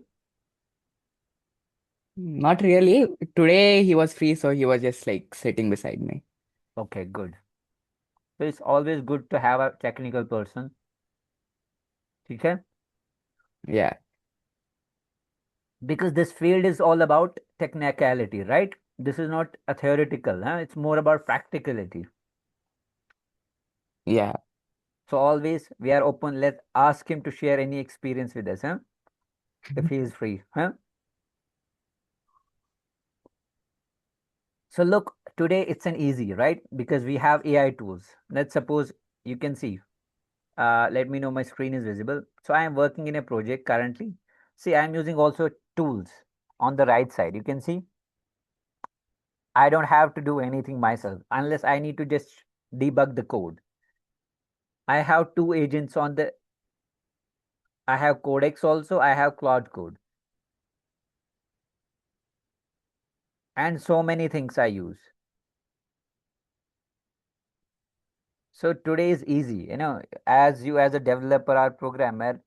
Not really. Today he was free, so he was just like sitting beside me. Okay, good. So it's always good to have a technical person. ठीक है? Yeah. Because this field is all about technicality, right? This is not a theoretical, huh? It's more about practicality. Yeah. So always we are open. Let's ask him to share any experience with us, huh? If he is free, huh? So look, today it's an easy, right? Because we have AI tools. Let's suppose you can see. Let me know my screen is visible. So I am working in a project currently. See, I am using also tools on the right side. You can see I don't have to do anything myself unless I need to just debug the code. I have two agents on the, I have Codex also, I have Cloud Code, and so many things I use. So today is easy, as you as a developer or programmer,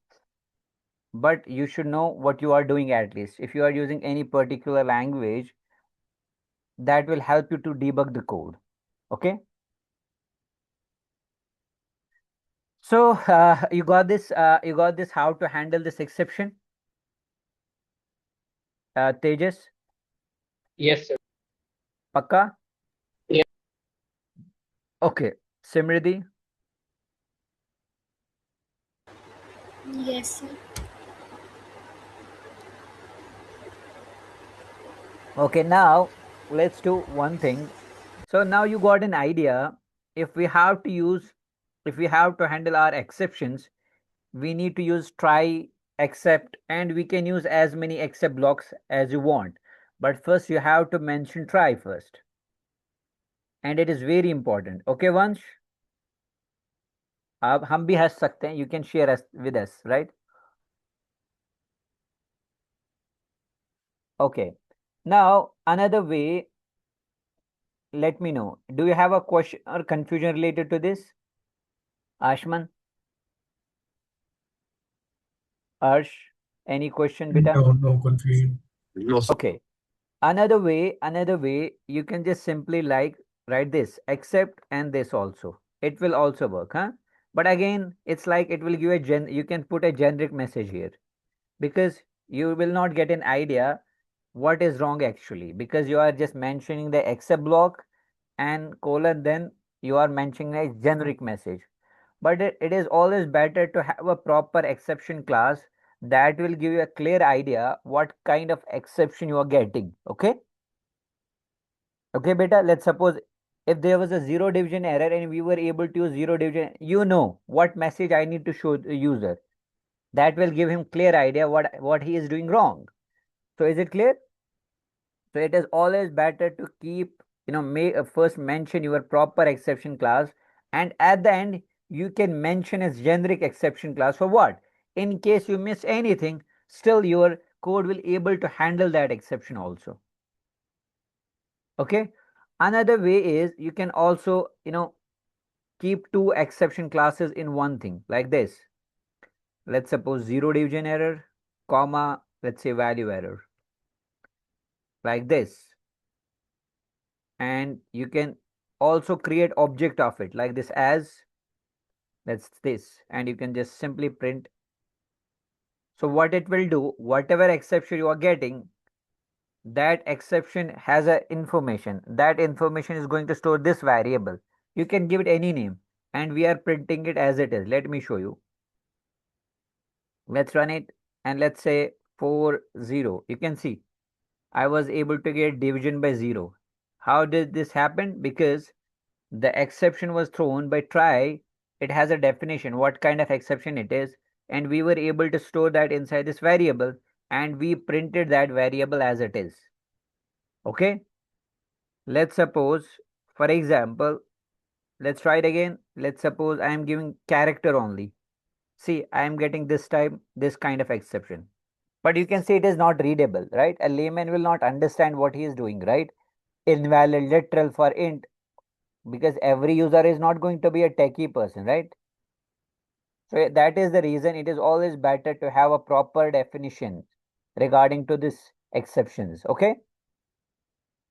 but you should know what you are doing at least. If you are using any particular language, that will help you to debug the code. Okay. So you got this. You got this. How to handle this exception, Tejas? Yes, sir. Pakka? Yes. Okay. Simriddhi? Yes, sir. Okay. Now let's do one thing. So now you got an idea. If we have to use, if we have to handle our exceptions, we need to use try, except, and we can use as many except blocks as you want. But first you have to mention try first. And it is very important. Okay, Vansh? अब हम भी हंस सकते हैं. You can share us with us, right? Okay. Now another way. Let me know. Do you have a question or confusion related to this, Ashman, Arsh? Any question, beta? No, no confusion. No, sir. Okay. Another way, you can just simply like write this, except and this also. It will also work, huh? But again, it's like it will give a you can put a generic message here because you will not get an idea what is wrong actually because you are just mentioning the except block and colon, then you are mentioning a generic message. But it is always better to have a proper exception class that will give you a clear idea what kind of exception you are getting. Okay. Okay, beta, let's suppose if there was a zero division error and we were able to use zero division, you know what message I need to show the user. That will give him clear idea what he is doing wrong. So is it clear? So it is always better to keep, first mention your proper exception class, and at the end you can mention as generic exception class for what? In case you miss anything, still your code will able to handle that exception also. Okay. Another way is you can also, keep two exception classes in one thing like this. Let's suppose zero division error, comma, let's say value error, like this. And you can also create object of it like this, as that's this, and you can just simply print. So what it will do, whatever exception you are getting, that exception has a information. That information is going to store this variable. You can give it any name, and we are printing it as it is. Let me show you. Let's run it, and let's say 40. You can see I was able to get division by 0. How did this happen? Because the exception was thrown by try. It has a definition, what kind of exception it is, and we were able to store that inside this variable, and we printed that variable as it is. Okay? Let's suppose, for example, let's try it again. Let's suppose I am giving character only. See, I am getting this time, this kind of exception. But you can see it is not readable, right? A layman will not understand what he is doing, right? Invalid literal for int, because every user is not going to be a techie person, right? So that is the reason it is always better to have a proper definition regarding to this exceptions. Okay,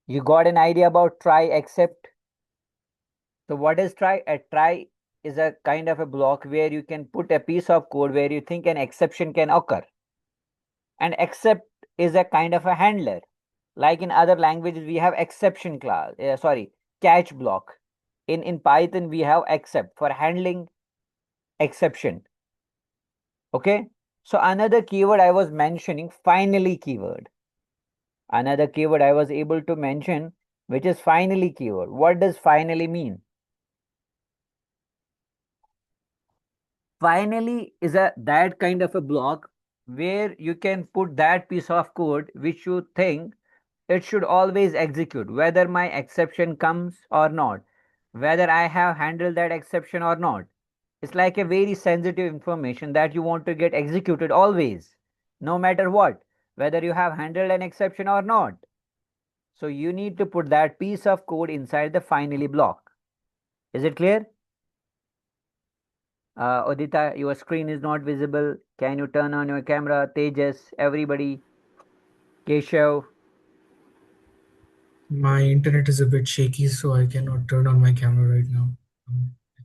you got an idea about try except. So what is try? A try is a kind of a block where you can put a piece of code where you think an exception can occur. And except is a kind of a handler. Like in other languages, we have exception class, sorry, catch block. In Python, we have except for handling exception. Okay. So another keyword I was mentioning, finally keyword. Another keyword I was able to mention, which is finally keyword. What does finally mean? Finally is a that kind of a block where you can put that piece of code which you think it should always execute, whether my exception comes or not, whether I have handled that exception or not. It's like a very sensitive information that you want to get executed always, no matter what, whether you have handled an exception or not. So you need to put that piece of code inside the finally block. Is it clear? Odita, your screen is not visible. Can you turn on your camera? Tejas, everybody. Keshav, My internet is a bit shaky, so I cannot turn on my camera right now.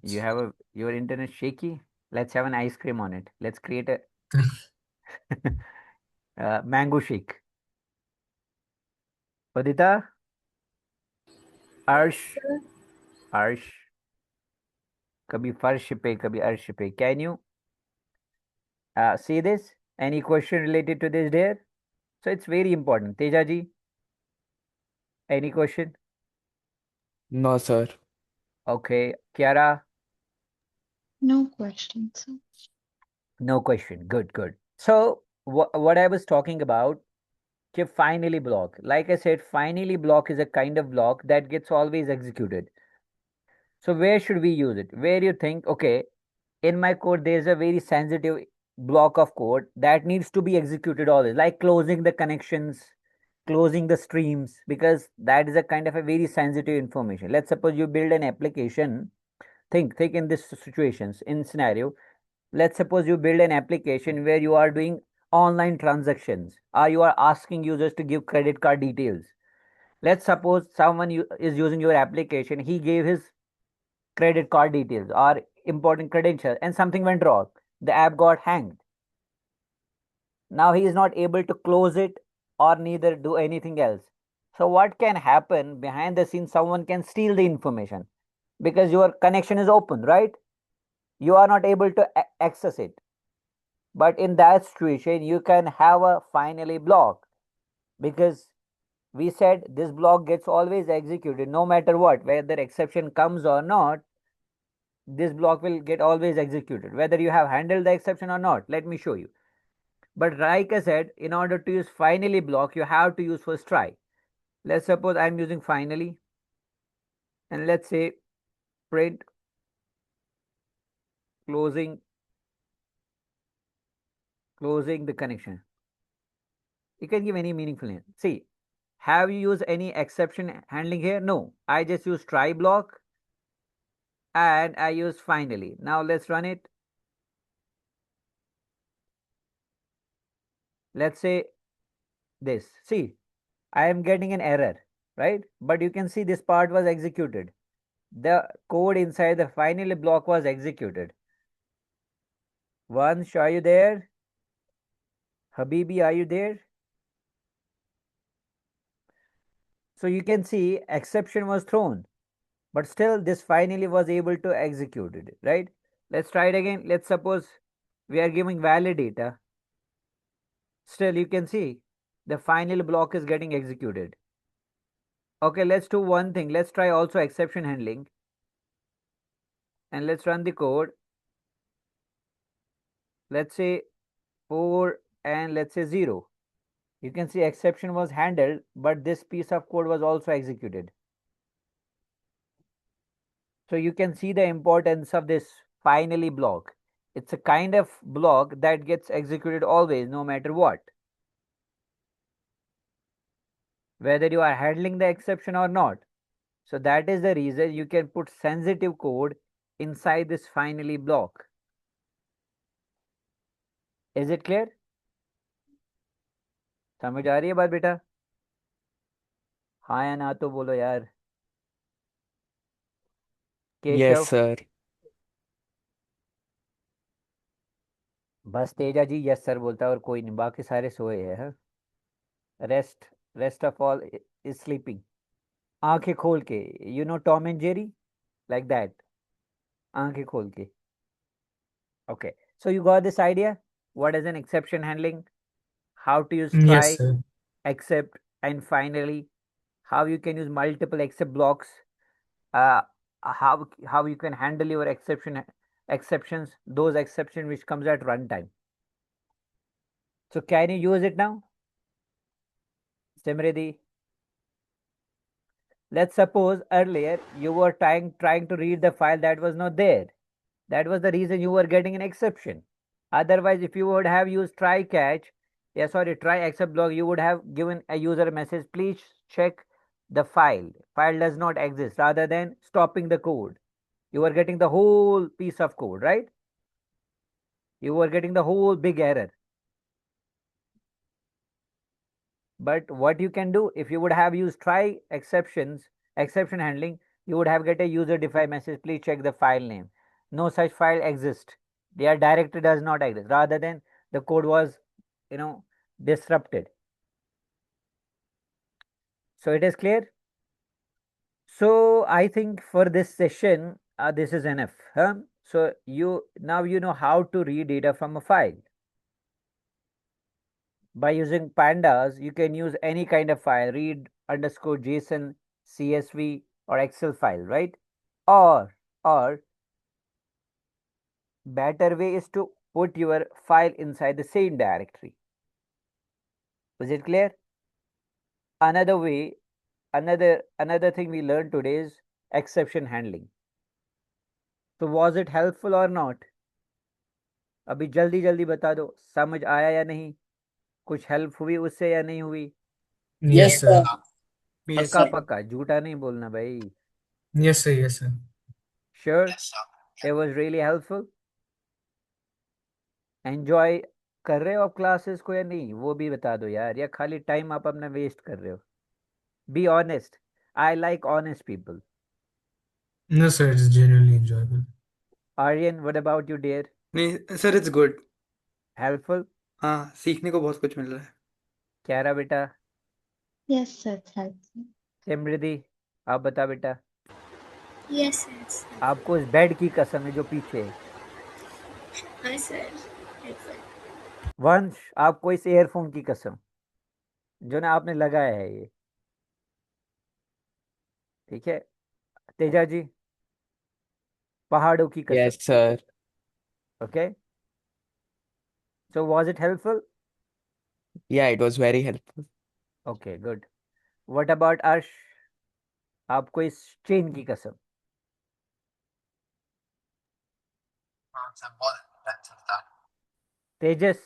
you It's have your internet shaky. Let's have an ice cream on it. Let's create a mango shake. Odita, Arsh, Sir, Arsh, कभी फर्श पे कभी अर्श पे. Can you see this? Any question related to this there? So it's very important. Teja ji, any question? No, sir. Okay. Kiara, No question, sir. no question. Good, good. So what I was talking about, finally block. Like I said, finally block is a kind of block that gets always executed. So where should we use it? Where you think, okay, in my code there's a very sensitive block of code that needs to be executed always, like closing the connections, closing the streams, because that is a kind of a very sensitive information. Let's suppose you build an application. Think in this situations, in scenario. Let's suppose you build an application where you are doing online transactions, or you are asking users to give credit card details. Let's suppose someone is using your application, he gave his credit card details or important credentials, and something went wrong. The app got hanged. Now he is not able to close it or neither do anything else. So what can happen behind the scenes? Someone can steal the information because your connection is open, right? You are not able to access it. But in that situation, you can have a finally block, because we said this block gets always executed no matter what, whether exception comes or not. This block will get always executed whether you have handled the exception or not. Let me show you. But like I said, in order to use finally block, you have to use first try. Let's suppose I'm using finally, and let's say print closing the connection. You can give any meaningful name. See, have you used any exception handling here? No, I just use try block and I use finally. Now let's run it. let's say this. See, I am getting an error, right? But you can see this part was executed. The code inside the final block was executed. Vansh, are you there? Habibi, are you there? So you can see exception was thrown, but still this finally was able to execute it, right? Let's try it again. Let's suppose we are giving valid data. Still you can see the final block is getting executed. Okay, let's do one thing. Let's try also exception handling and let's run the code. Let's say 4 and let's say 0. You can see exception was handled, but this piece of code was also executed. So you can see the importance of this finally block. It's a kind of block that gets executed always, no matter what. Whether you are handling the exception or not. So that is the reason you can put sensitive code inside this finally block. Is it clear? समझ आ रही है बात बेटा? हाँ या ना तो बोलो यार. Yes, केशव. sir. बस तेजा जी यस सर बोलता है और कोई नहीं, बाकी सारे सोए हैं. Rest of all is sleeping. आंखें खोल के, you know Tom and Jerry, like that. आंखें खोल के. Okay, so you got this idea? What is an exception handling? How to use Yes, try, sir. except, and finally, how you can use multiple except blocks. Uh, how you can handle your exceptions, those exceptions which comes at runtime. So can you use it now, Simridi? Let's suppose earlier you were trying to read the file that was not there. That was the reason you were getting an exception. Otherwise, if you would have used try catch, yeah, sorry, try except block, you would have given a user message, please check the file. File does not exist, rather than stopping the code. You were getting the whole piece of code, right? You were getting the whole big error. But what you can do, if you would have used try exception handling, you would have get a user defined message, please check the file name. No such file exists. Their directory does not exist. Rather than the code was, disrupted. So it is clear. So I think for this session, this is enough. Huh? So now you know how to read data from a file. By using pandas, you can use any kind of file, read underscore JSON, CSV, or Excel file, right? Or better way is to put your file inside the same directory. Was it clear? Another way, another thing we learned today is exception handling. So was it helpful or not? अभी जल्दी जल्दी बता दो, समझ आया या नहीं? कुछ हेल्प हुई उससे या नहीं हुई? Yes, Yes, sir. sir. Yes, Yes, पक्का sir. पक्का, झूठा नहीं बोलना भाई. Yes, sir. Yes, sir. Sure, Yes, sir. it was really helpful. Enjoy कर रहे हो आप क्लासेस को या नहीं, वो भी बता दो यार, या खाली टाइम आप अपना वेस्ट कर रहे हो? Be honest. I like honest people. No, sir. It's genuinely enjoyable. Aryan, what about you dear? नहीं सर, इट्स गुड। हेल्पफुल. हाँ, सीखने को बहुत कुछ मिल रहा है। क्यारा बेटा? Yes, sir. It's helpful. सिमृति, आप बता बेटा. Yes, sir. It's आपको इस बेड की कसम है जो पीछे है. Hi, sir. Helpful. वंश, आपको इस एयरफोन की कसम जो ना आपने लगाया है ये. ठीक है. तेजा जी, पहाड़ों की कसम. Yes, sir. Okay. So was it helpful? Yeah, it was very helpful. Okay, good. What about अर्श? आपको इस चेन की कसम. Sir, what? That's that. तेजस,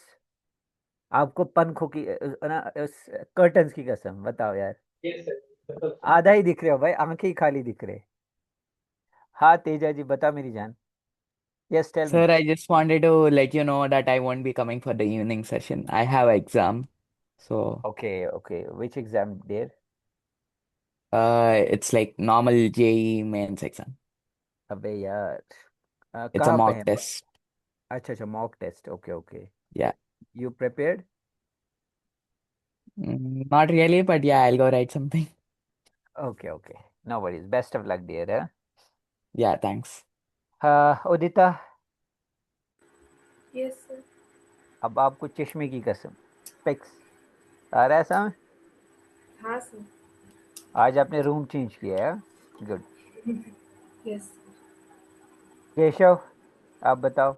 आपको पंखों की ना कर्टन्स की कसम, बताओ यार. Yes, sir. आधा ही दिख रहे हो भाई, आंखें ही खाली दिख रहे. हाँ तेजा जी, बता मेरी जान. Yes, tell me. Sir, I just wanted to let you know that I won't be coming for the evening session. I have exam. So, Okay, okay. Which exam, dear? it's like normal JE mains exam. अबे यार It's a कहाँ पे है? mock test. अच्छा अच्छा, mock test. Okay okay. Yeah. You prepared? Not really, but yeah, I'll go write something. Okay, okay. No worries. Best of luck, dear. Huh? Yeah, thanks. Udita, Yes, sir. अब आपको चश्मे की कसम. Specs. आ रहा है समझ? हाँ सर. आज आपने रूम चेंज किया है. गुड. Yes. केशव, आप बताओ.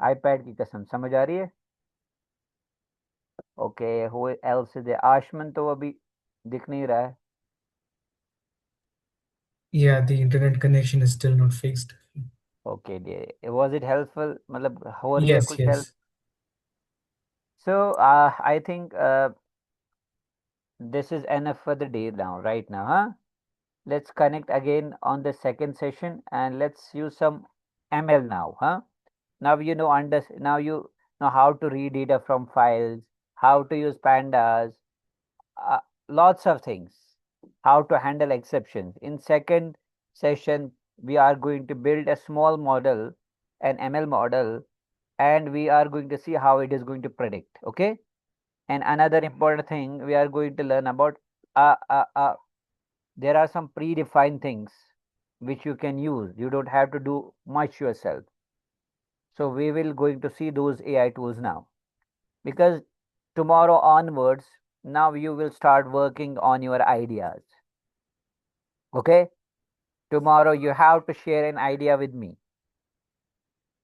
आईपैड की कसम समझ आ रही है? ओके. हु एल्स इज आशमन तो अभी दिख नहीं रहा है. Yeah, the internet connection is still not fixed. Okay dear. Was it helpful? मतलब हो रही है Yes, कुछ help? yes. So I think this is enough for the day now, right now, huh? Let's connect again on the second session and let's use some ML now, huh? Now you know now you know how to read data from files, how to use pandas, uh, lots of things, how to handle exceptions. In second session, we are going to build a small model, an ML model, and we are going to see how it is going to predict. Okay. And another important thing we are going to learn about uh, uh, uh, there are some predefined things which you can use. You don't have to do much yourself. So we will going to see those AI tools now. Because tomorrow onwards, now you will start working on your ideas. Okay? Tomorrow you have to share an idea with me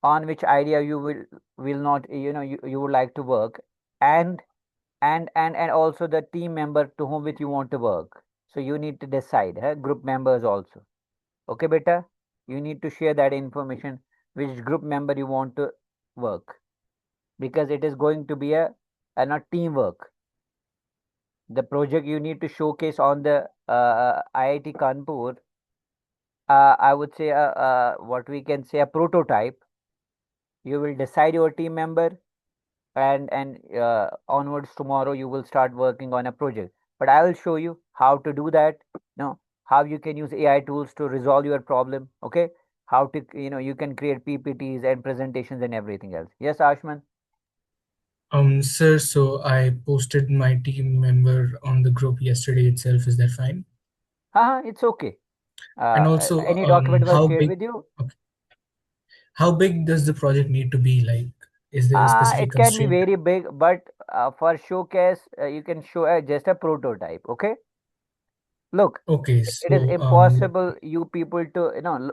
on which idea you will not, you would like to work, and and also the team member to whom with you want to work. So you need to decide, huh? Group members also. Okay, beta, you need to share that information which group member you want to work, because it is going to be a not teamwork. The project you need to showcase on the IIT Kanpur. I would say what we can say a prototype. You will decide your team member, and onwards tomorrow you will start working on a project. But I will show you how to do that. No, how you can use AI tools to resolve your problem. Okay, how to you can create PPTs and presentations and everything else. Yes, Ashman. Sir, so I posted my team member on the group yesterday itself. Is that fine? It's okay. And also, Any document was how shared big, with you? okay, how big does the project need to be? Like, is there a specific It can be constraint? very big, but for showcase, you can show just a prototype. Okay. Look, Okay, it is so impossible you people to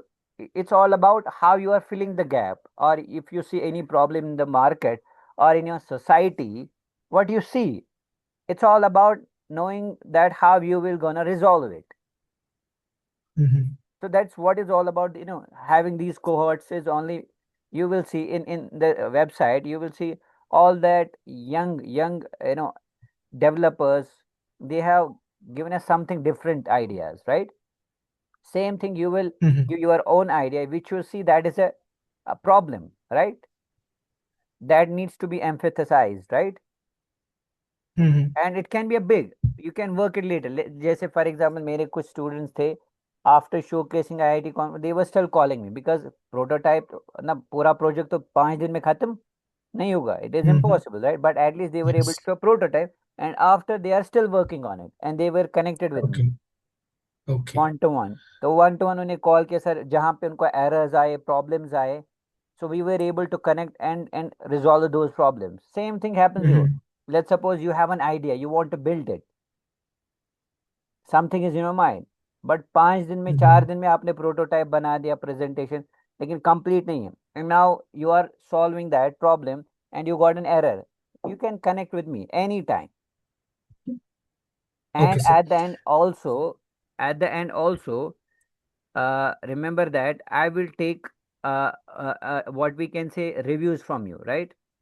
it's all about how you are filling the gap, or if you see any problem in the market or in your society, what you see, it's all about knowing that how you will gonna resolve it. mhm, So that's what is all about, having these cohorts is only, you will see in the website, you will see all that young developers, they have given us something different ideas, right? Same thing, you will mhm, give your own idea which you see that is a problem, right? That needs to be emphasized, right? mhm, And it can be a big, you can work it later. जैसे for example मेरे कुछ students थे, after showcasing IIT they were still calling me because prototype ना पूरा project तो 5 दिन में खत्म नहीं होगा, it is mhm. impossible, right? But at least they were able Yes. to show prototype, and after they are still working on it and they were connected with me Okay. Okay. One two one. तो one two one उन्हें call किया, sir जहाँ पे उनको errors आए, problems आए, so we were able to connect and resolve those problems. Same thing happens here. Mhm, Let's suppose you have an idea, you want to build it, something is in your mind, but 5 दिन में, चार mhm. दिन में आपने prototype बना दिया, presentation, लेकिन complete नहीं है, and now you are solving that problem and you got an error, you can connect with me anytime. Okay, And sir. at the end also, remember that I will take what we can say reviews from you, right?